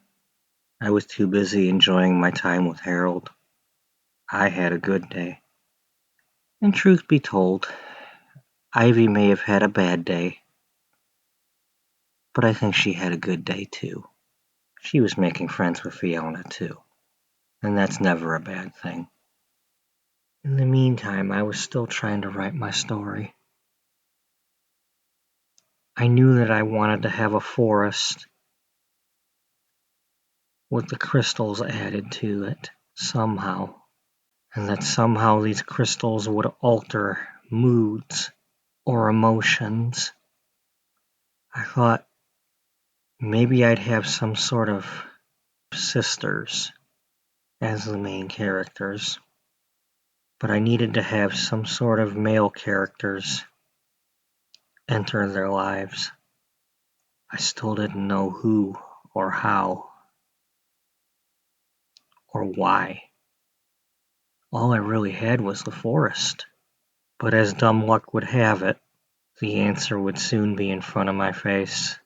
I was too busy enjoying my time with Harold. I had a good day. And truth be told, Ivy may have had a bad day, but I think she had a good day too. She was making friends with Fiona too, and that's never a bad thing. In the meantime, I was still trying to write my story. I knew that I wanted to have a forest with the crystals added to it somehow, and that somehow these crystals would alter moods or emotions. I thought maybe I'd have some sort of sisters as the main characters, but I needed to have some sort of male characters enter their lives. I still didn't know who or how or why. All I really had was the forest. But as dumb luck would have it, the answer would soon be in front of my face.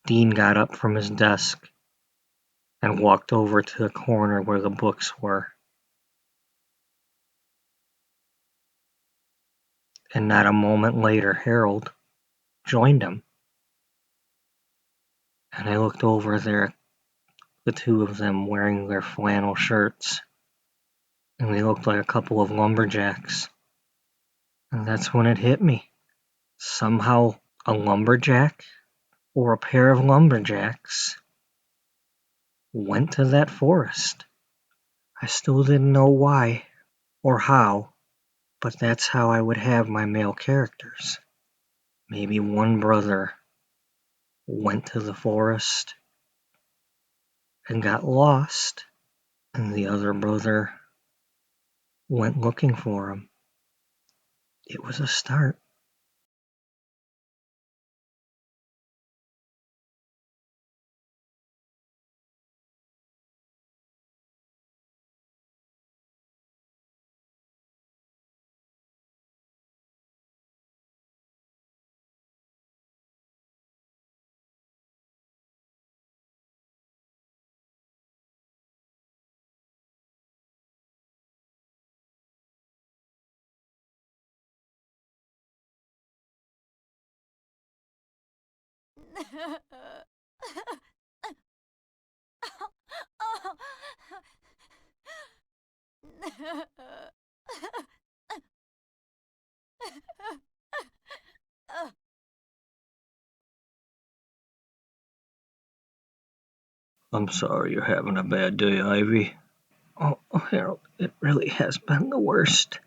Dean got up from his desk and walked over to the corner where the books were. And not a moment later, Harold joined him. And I looked over there, the two of them wearing their flannel shirts, and they looked like a couple of lumberjacks. And that's when it hit me. Somehow, a lumberjack or a pair of lumberjacks went to that forest. I still didn't know why or how, but that's how I would have my male characters. Maybe one brother went to the forest and got lost, and the other brother went looking for him. It was a start. I'm sorry you're having a bad day, Ivy. Oh, Harold, it really has been the worst.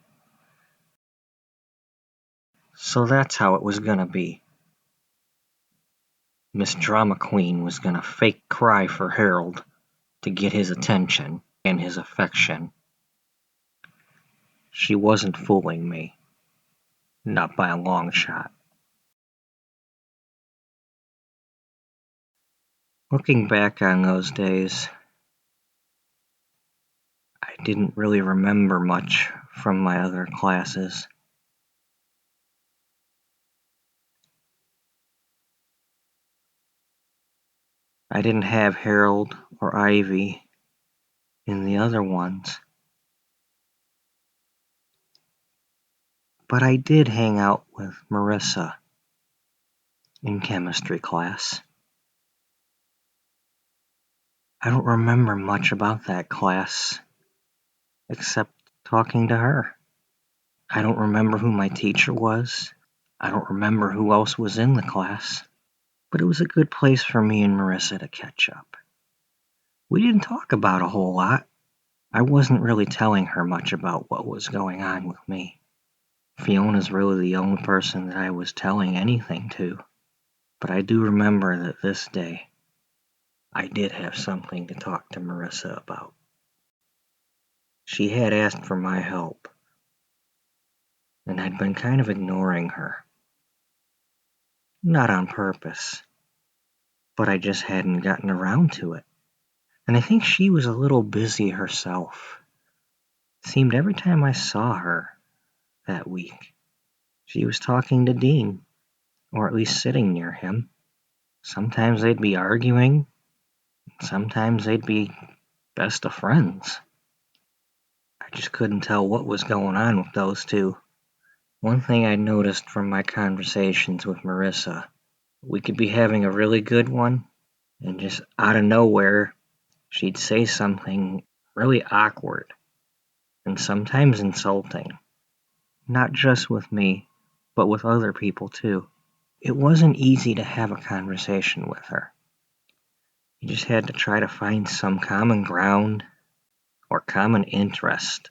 So that's how it was gonna be. Miss Drama Queen was gonna fake cry for Harold to get his attention and his affection. She wasn't fooling me, not by a long shot. Looking back on those days, I didn't really remember much from my other classes. I didn't have Harold or Ivy in the other ones, but I did hang out with Marissa in chemistry class. I don't remember much about that class except talking to her. I don't remember who my teacher was. I don't remember who else was in the class, but it was a good place for me and Marissa to catch up. We didn't talk about a whole lot. I wasn't really telling her much about what was going on with me. Fiona's really the only person that I was telling anything to, but I do remember that this day I did have something to talk to Marissa about. She had asked for my help, and I'd been kind of ignoring her. Not on purpose, but I just hadn't gotten around to it. And I think she was a little busy herself. It seemed every time I saw her that week, she was talking to Dean, or at least sitting near him. Sometimes they'd be arguing, sometimes they'd be best of friends. I just couldn't tell what was going on with those two. One thing I noticed from my conversations with Marissa, we could be having a really good one, and just out of nowhere, she'd say something really awkward and sometimes insulting. Not just with me, but with other people too. It wasn't easy to have a conversation with her. You just had to try to find some common ground or common interest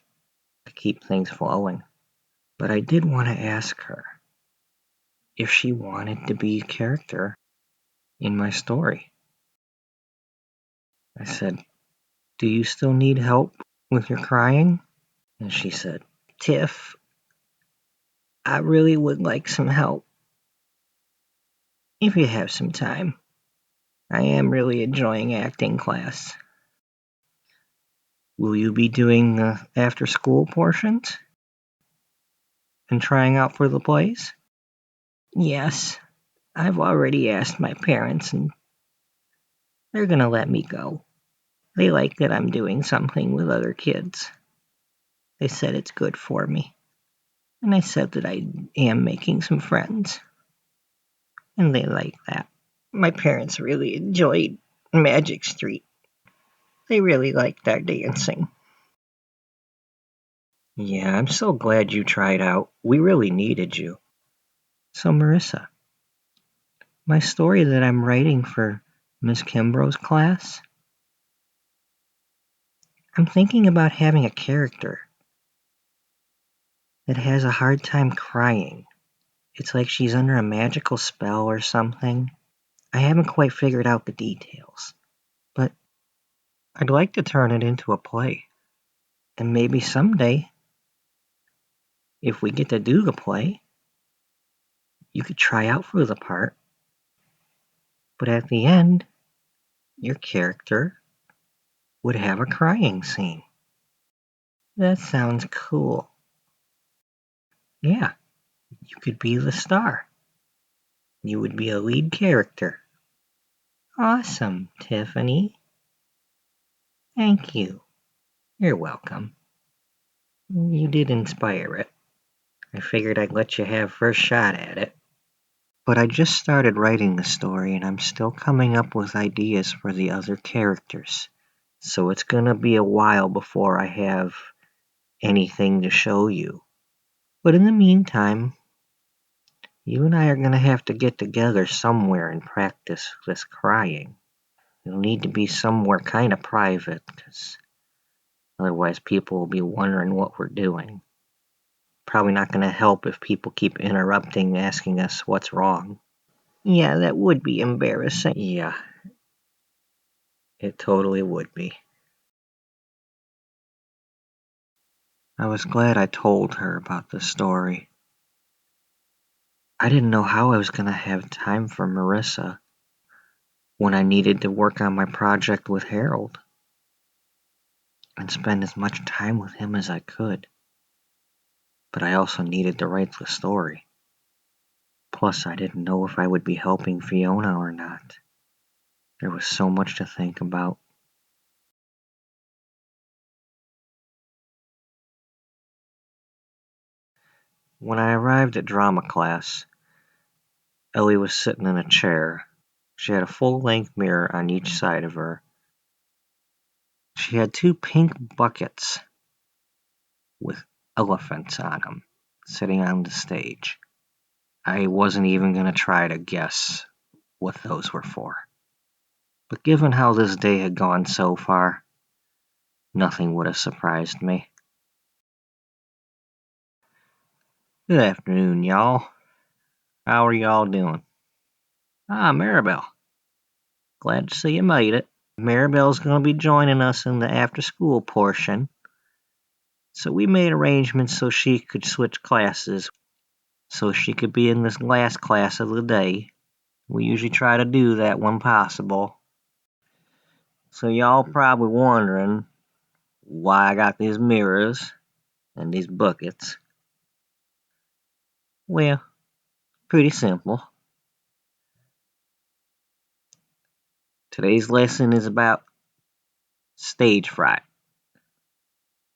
to keep things flowing. But I did want to ask her if she wanted to be a character in my story. I said, "Do you still need help with your crying?" And she said, "Tiff, I really would like some help if you have some time. I am really enjoying acting class. Will you be doing the after school portions and trying out for the plays?" "Yes, I've already asked my parents and they're gonna let me go. They like that I'm doing something with other kids. They said it's good for me. And I said that I am making some friends. And they like that. My parents really enjoyed Magic Street. They really liked our dancing." "Yeah, I'm so glad you tried out. We really needed you." "So, Marissa, my story that I'm writing for Miss Kimbrough's class, I'm thinking about having a character that has a hard time crying. It's like she's under a magical spell or something. I haven't quite figured out the details, but I'd like to turn it into a play. And maybe someday, if we get to do the play, you could try out for the part. But at the end, your character would have a crying scene." "That sounds cool." "Yeah, you could be the star. You would be a lead character." "Awesome, Tiffany. Thank you." "You're welcome. You did inspire it. I figured I'd let you have first shot at it." But I just started writing the story and I'm still coming up with ideas for the other characters. So it's gonna be a while before I have anything to show you. But in the meantime, you and I are gonna have to get together somewhere and practice this crying. It'll need to be somewhere kind of private, because otherwise people will be wondering what we're doing. Probably not gonna help if people keep interrupting, asking us what's wrong. "Yeah, that would be embarrassing." "Yeah, It totally would be. I was glad I told her about the story. I didn't know how I was going to have time for Marissa when I needed to work on my project with Harold and spend as much time with him as I could. But I also needed to write the story. Plus, I didn't know if I would be helping Fiona or not. There was so much to think about. When I arrived at drama class, Ellie was sitting in a chair. She had a full-length mirror on each side of her. She had two pink buckets with elephants on them, sitting on the stage. I wasn't even going to try to guess what those were for. But given how this day had gone so far, nothing would have surprised me. Good afternoon, y'all. How are y'all doing? Ah, Maribel. Glad to see you made it. Maribel's going to be joining us in the after-school portion, so we made arrangements so she could switch classes, so she could be in this last class of the day. We usually try to do that when possible. So y'all probably wondering why I got these mirrors and these buckets. Well, pretty simple. Today's lesson is about stage fright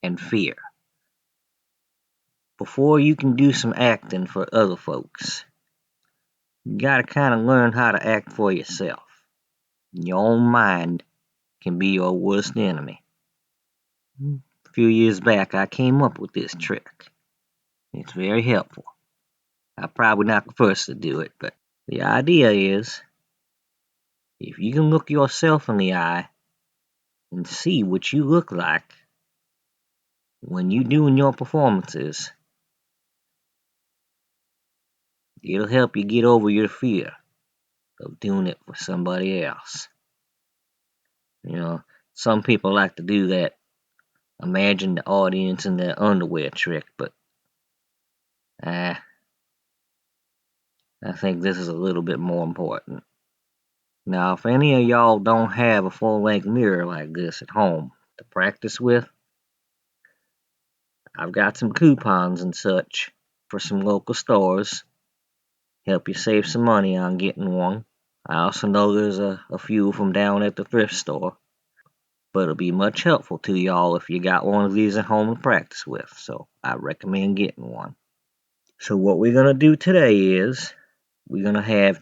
and fear. Before you can do some acting for other folks, you gotta kind of learn how to act for yourself. Your own mind can be your worst enemy. A few years back, I came up with this trick. It's very helpful. I'm probably not the first to do it, but the idea is if you can look yourself in the eye and see what you look like when you're doing your performances, it'll help you get over your fear of doing it for somebody else. You know, some people like to do that imagine the audience in their underwear trick, but I think this is a little bit more important. Now, if any of y'all don't have a full-length mirror like this at home to practice with, I've got some coupons and such for some local stores. Help you save some money on getting one. I also know there's a few from down at the thrift store, but it'll be much helpful to y'all if you got one of these at home to practice with, so I recommend getting one. So what we're going to do today is we're going to have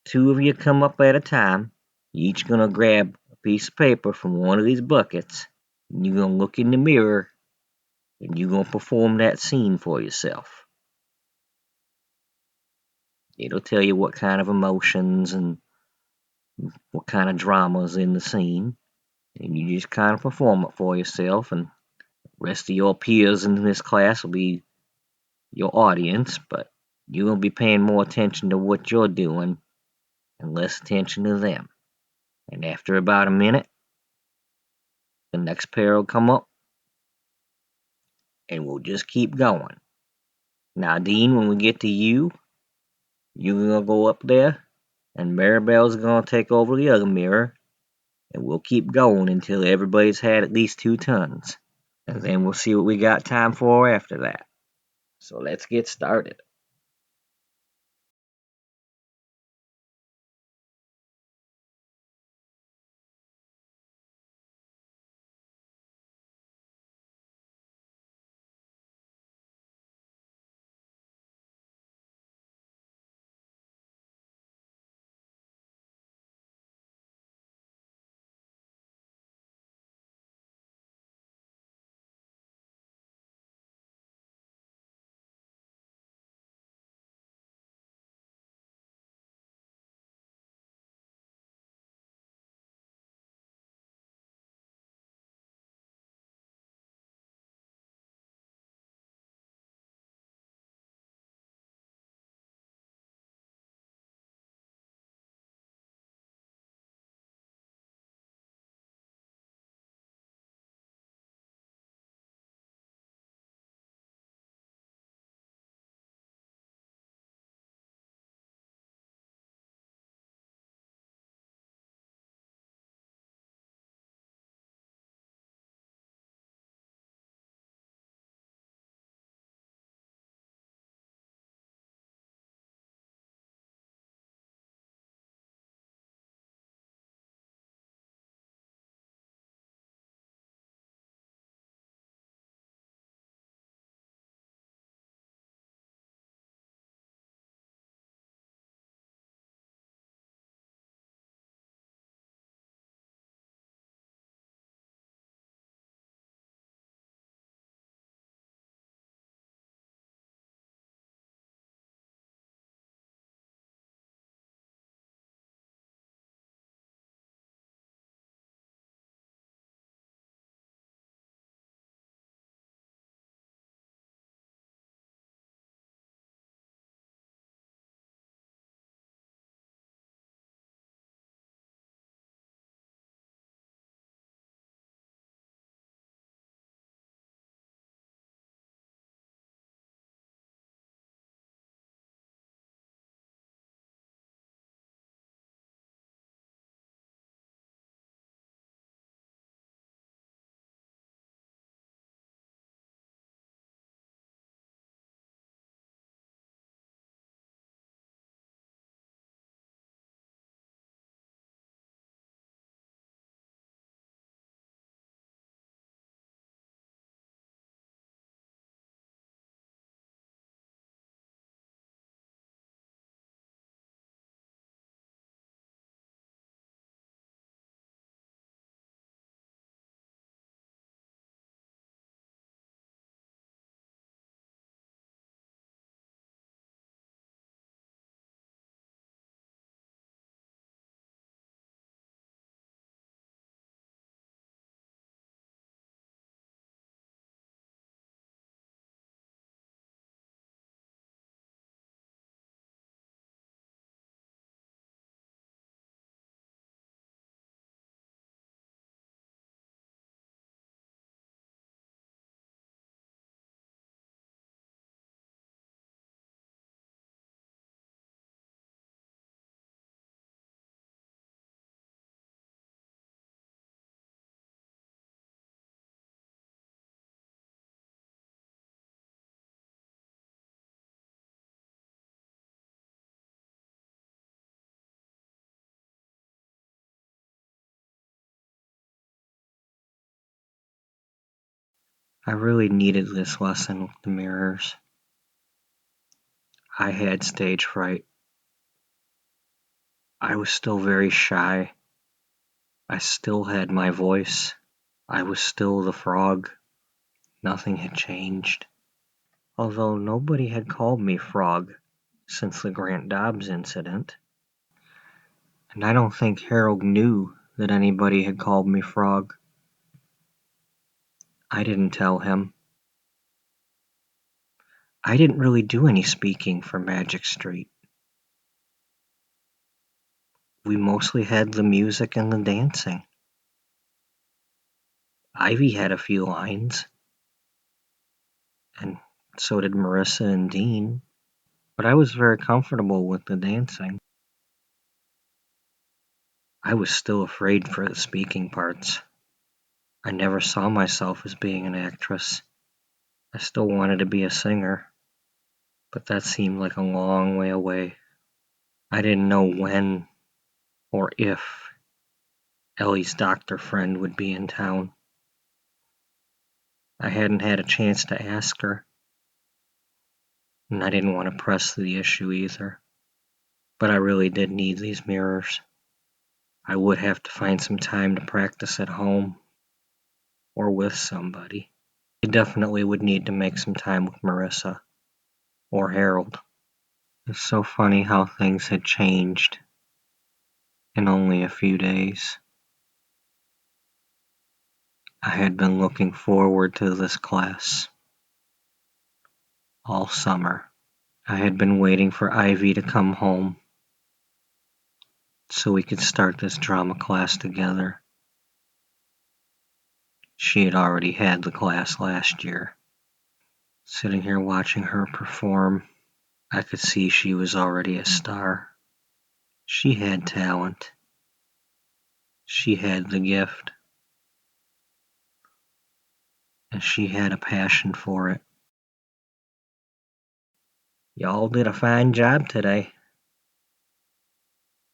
two of you come up at a time. You're each going to grab a piece of paper from one of these buckets, and you're going to look in the mirror, and you're going to perform that scene for yourself. It'll tell you what kind of emotions and what kind of drama's in the scene, and you just kind of perform it for yourself, and the rest of your peers in this class will be your audience, but you're going to be paying more attention to what you're doing and less attention to them. And after about a minute, the next pair will come up, and we'll just keep going. Now, Dean, when we get to you, you're going to go up there, and Maribel's going to take over the other mirror, and we'll keep going until everybody's had at least 2 turns. And then we'll see what we got time for after that. So let's get started. I really needed this lesson with the mirrors. I had stage fright. I was still very shy. I still had my voice. I was still the frog. Nothing had changed. Although nobody had called me frog since the Grant Dobbs incident. And I don't think Harold knew that anybody had called me frog. I didn't tell him. I didn't really do any speaking for Magic Street. We mostly had the music and the dancing. Ivy had a few lines, and so did Marissa and Dean, but I was very comfortable with the dancing. I was still afraid for the speaking parts. I never saw myself as being an actress. I still wanted to be a singer, but that seemed like a long way away. I didn't know when or if Ellie's doctor friend would be in town. I hadn't had a chance to ask her, and I didn't want to press the issue either. But I really did need these mirrors. I would have to find some time to practice at home or with somebody. I definitely would need to make some time with Marissa or Harold. It's so funny how things had changed in only a few days. I had been looking forward to this class all summer. I had been waiting for Ivy to come home so we could start this drama class together. She had already had the class last year. Sitting here watching her perform, I could see she was already a star. She had talent. She had the gift. And she had a passion for it. Y'all did a fine job today.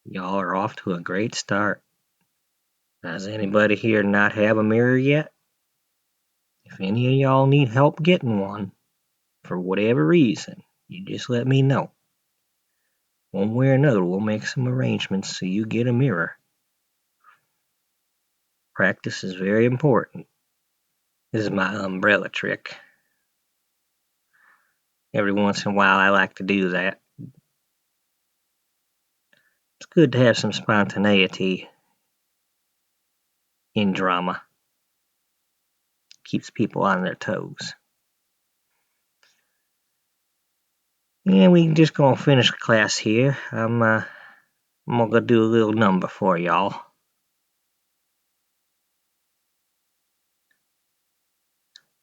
Y'all are off to a great start. Does anybody here not have a mirror yet? If any of y'all need help getting one, for whatever reason, you just let me know. One way or another, we'll make some arrangements so you get a mirror. Practice is very important. This is my umbrella trick. Every once in a while, I like to do that. It's good to have some spontaneity in drama. Keeps people on their toes. Yeah, we just gonna finish class here. I'm gonna go do a little number for y'all.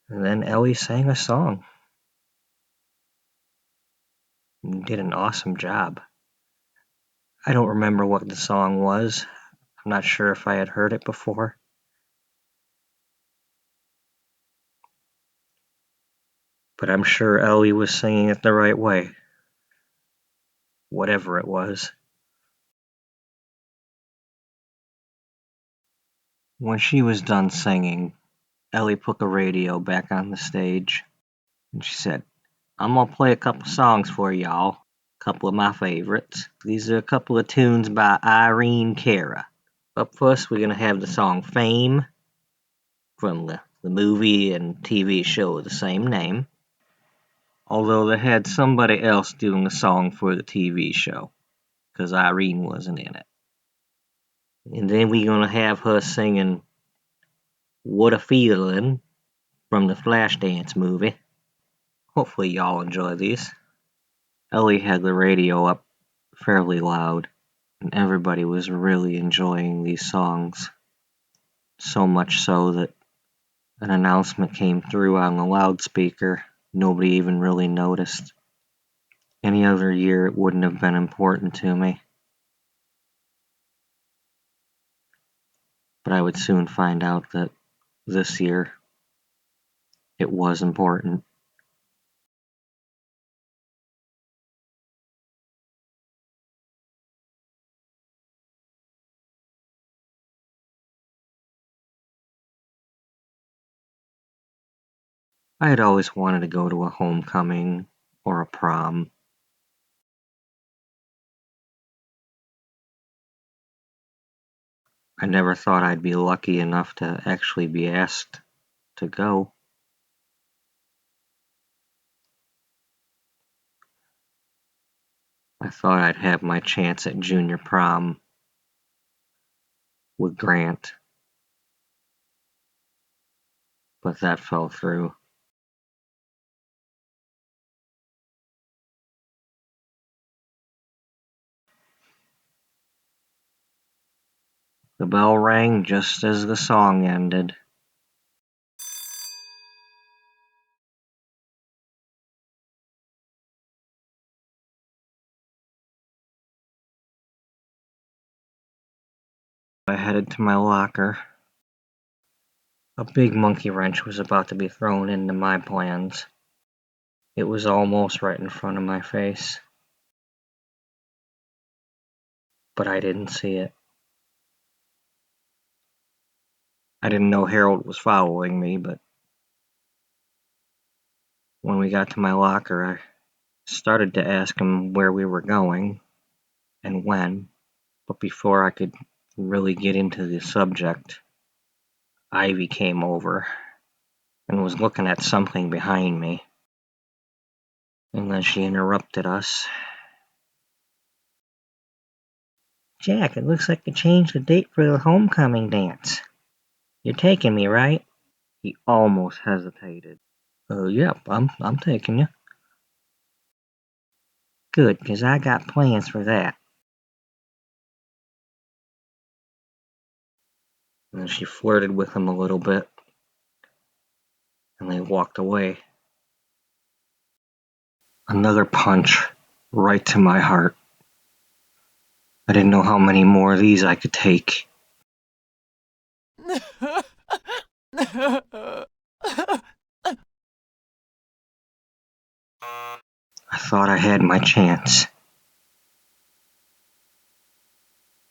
And then Ellie sang a song. You did an awesome job. I don't remember what the song was. I'm not sure if I had heard it before. But I'm sure Ellie was singing it the right way. Whatever it was. When she was done singing, Ellie put the radio back on the stage. And she said, I'm gonna play a couple songs for y'all. A couple of my favorites. These are a couple of tunes by Irene Cara. Up first, we're gonna have the song Fame from the movie and TV show of the same name. Although they had somebody else doing the song for the TV show, because Irene wasn't in it. And then we're gonna have her singing What a Feeling from the Flashdance movie. Hopefully y'all enjoy these. Ellie had the radio up fairly loud, and everybody was really enjoying these songs. So much so that an announcement came through on the loudspeaker. Nobody even really noticed. Any other year it wouldn't have been important to me. But I would soon find out that this year it was important. I had always wanted to go to a homecoming or a prom. I never thought I'd be lucky enough to actually be asked to go. I thought I'd have my chance at junior prom with Grant, but that fell through. The bell rang just as the song ended. I headed to my locker. A big monkey wrench was about to be thrown into my plans. It was almost right in front of my face, but I didn't see it. I didn't know Harold was following me, but when we got to my locker, I started to ask him where we were going and when, but before I could really get into the subject, Ivy came over and was looking at something behind me, and then she interrupted us. Jack, it looks like you changed the date for the homecoming dance. You're taking me, right? He almost hesitated. Yep, I'm taking you. Good, 'cause I got plans for that. And then she flirted with him a little bit, and they walked away. Another punch right to my heart. I didn't know how many more of these I could take. I thought I had my chance.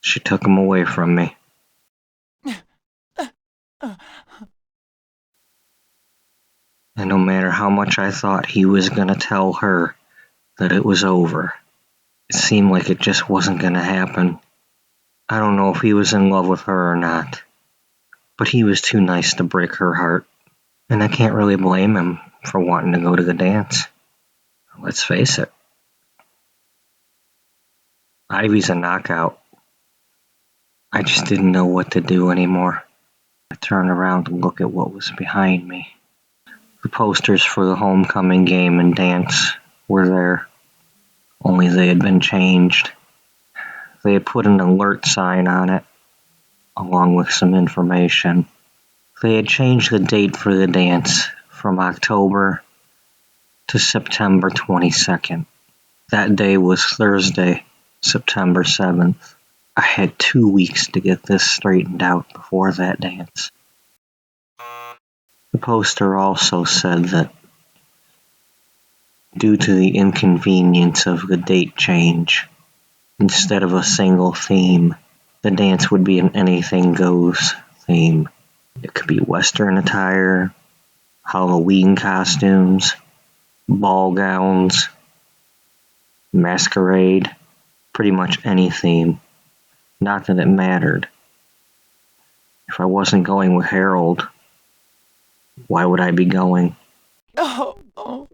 She took him away from me. And no matter how much I thought he was gonna tell her that it was over, it seemed like it just wasn't gonna happen. I don't know if he was in love with her or not, but he was too nice to break her heart. And I can't really blame him for wanting to go to the dance. Let's face it, Ivy's a knockout. I just didn't know what to do anymore. I turned around to look at what was behind me. The posters for the homecoming game and dance were there, only they had been changed. They had put an alert sign on it, along with some information. They had changed the date for the dance from October to September 22nd. That day was Thursday, September 7th. I had 2 weeks to get this straightened out before that dance. The poster also said that due to the inconvenience of the date change, instead of a single theme, the dance would be an anything goes theme. It could be Western attire, Halloween costumes, ball gowns, masquerade, pretty much any theme. Not that it mattered. If I wasn't going with Harold, why would I be going? Oh, oh.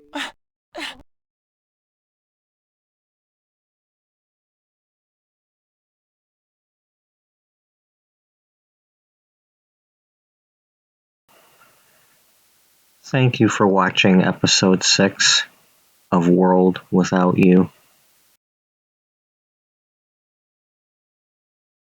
Thank you for watching episode 6 of World Without You.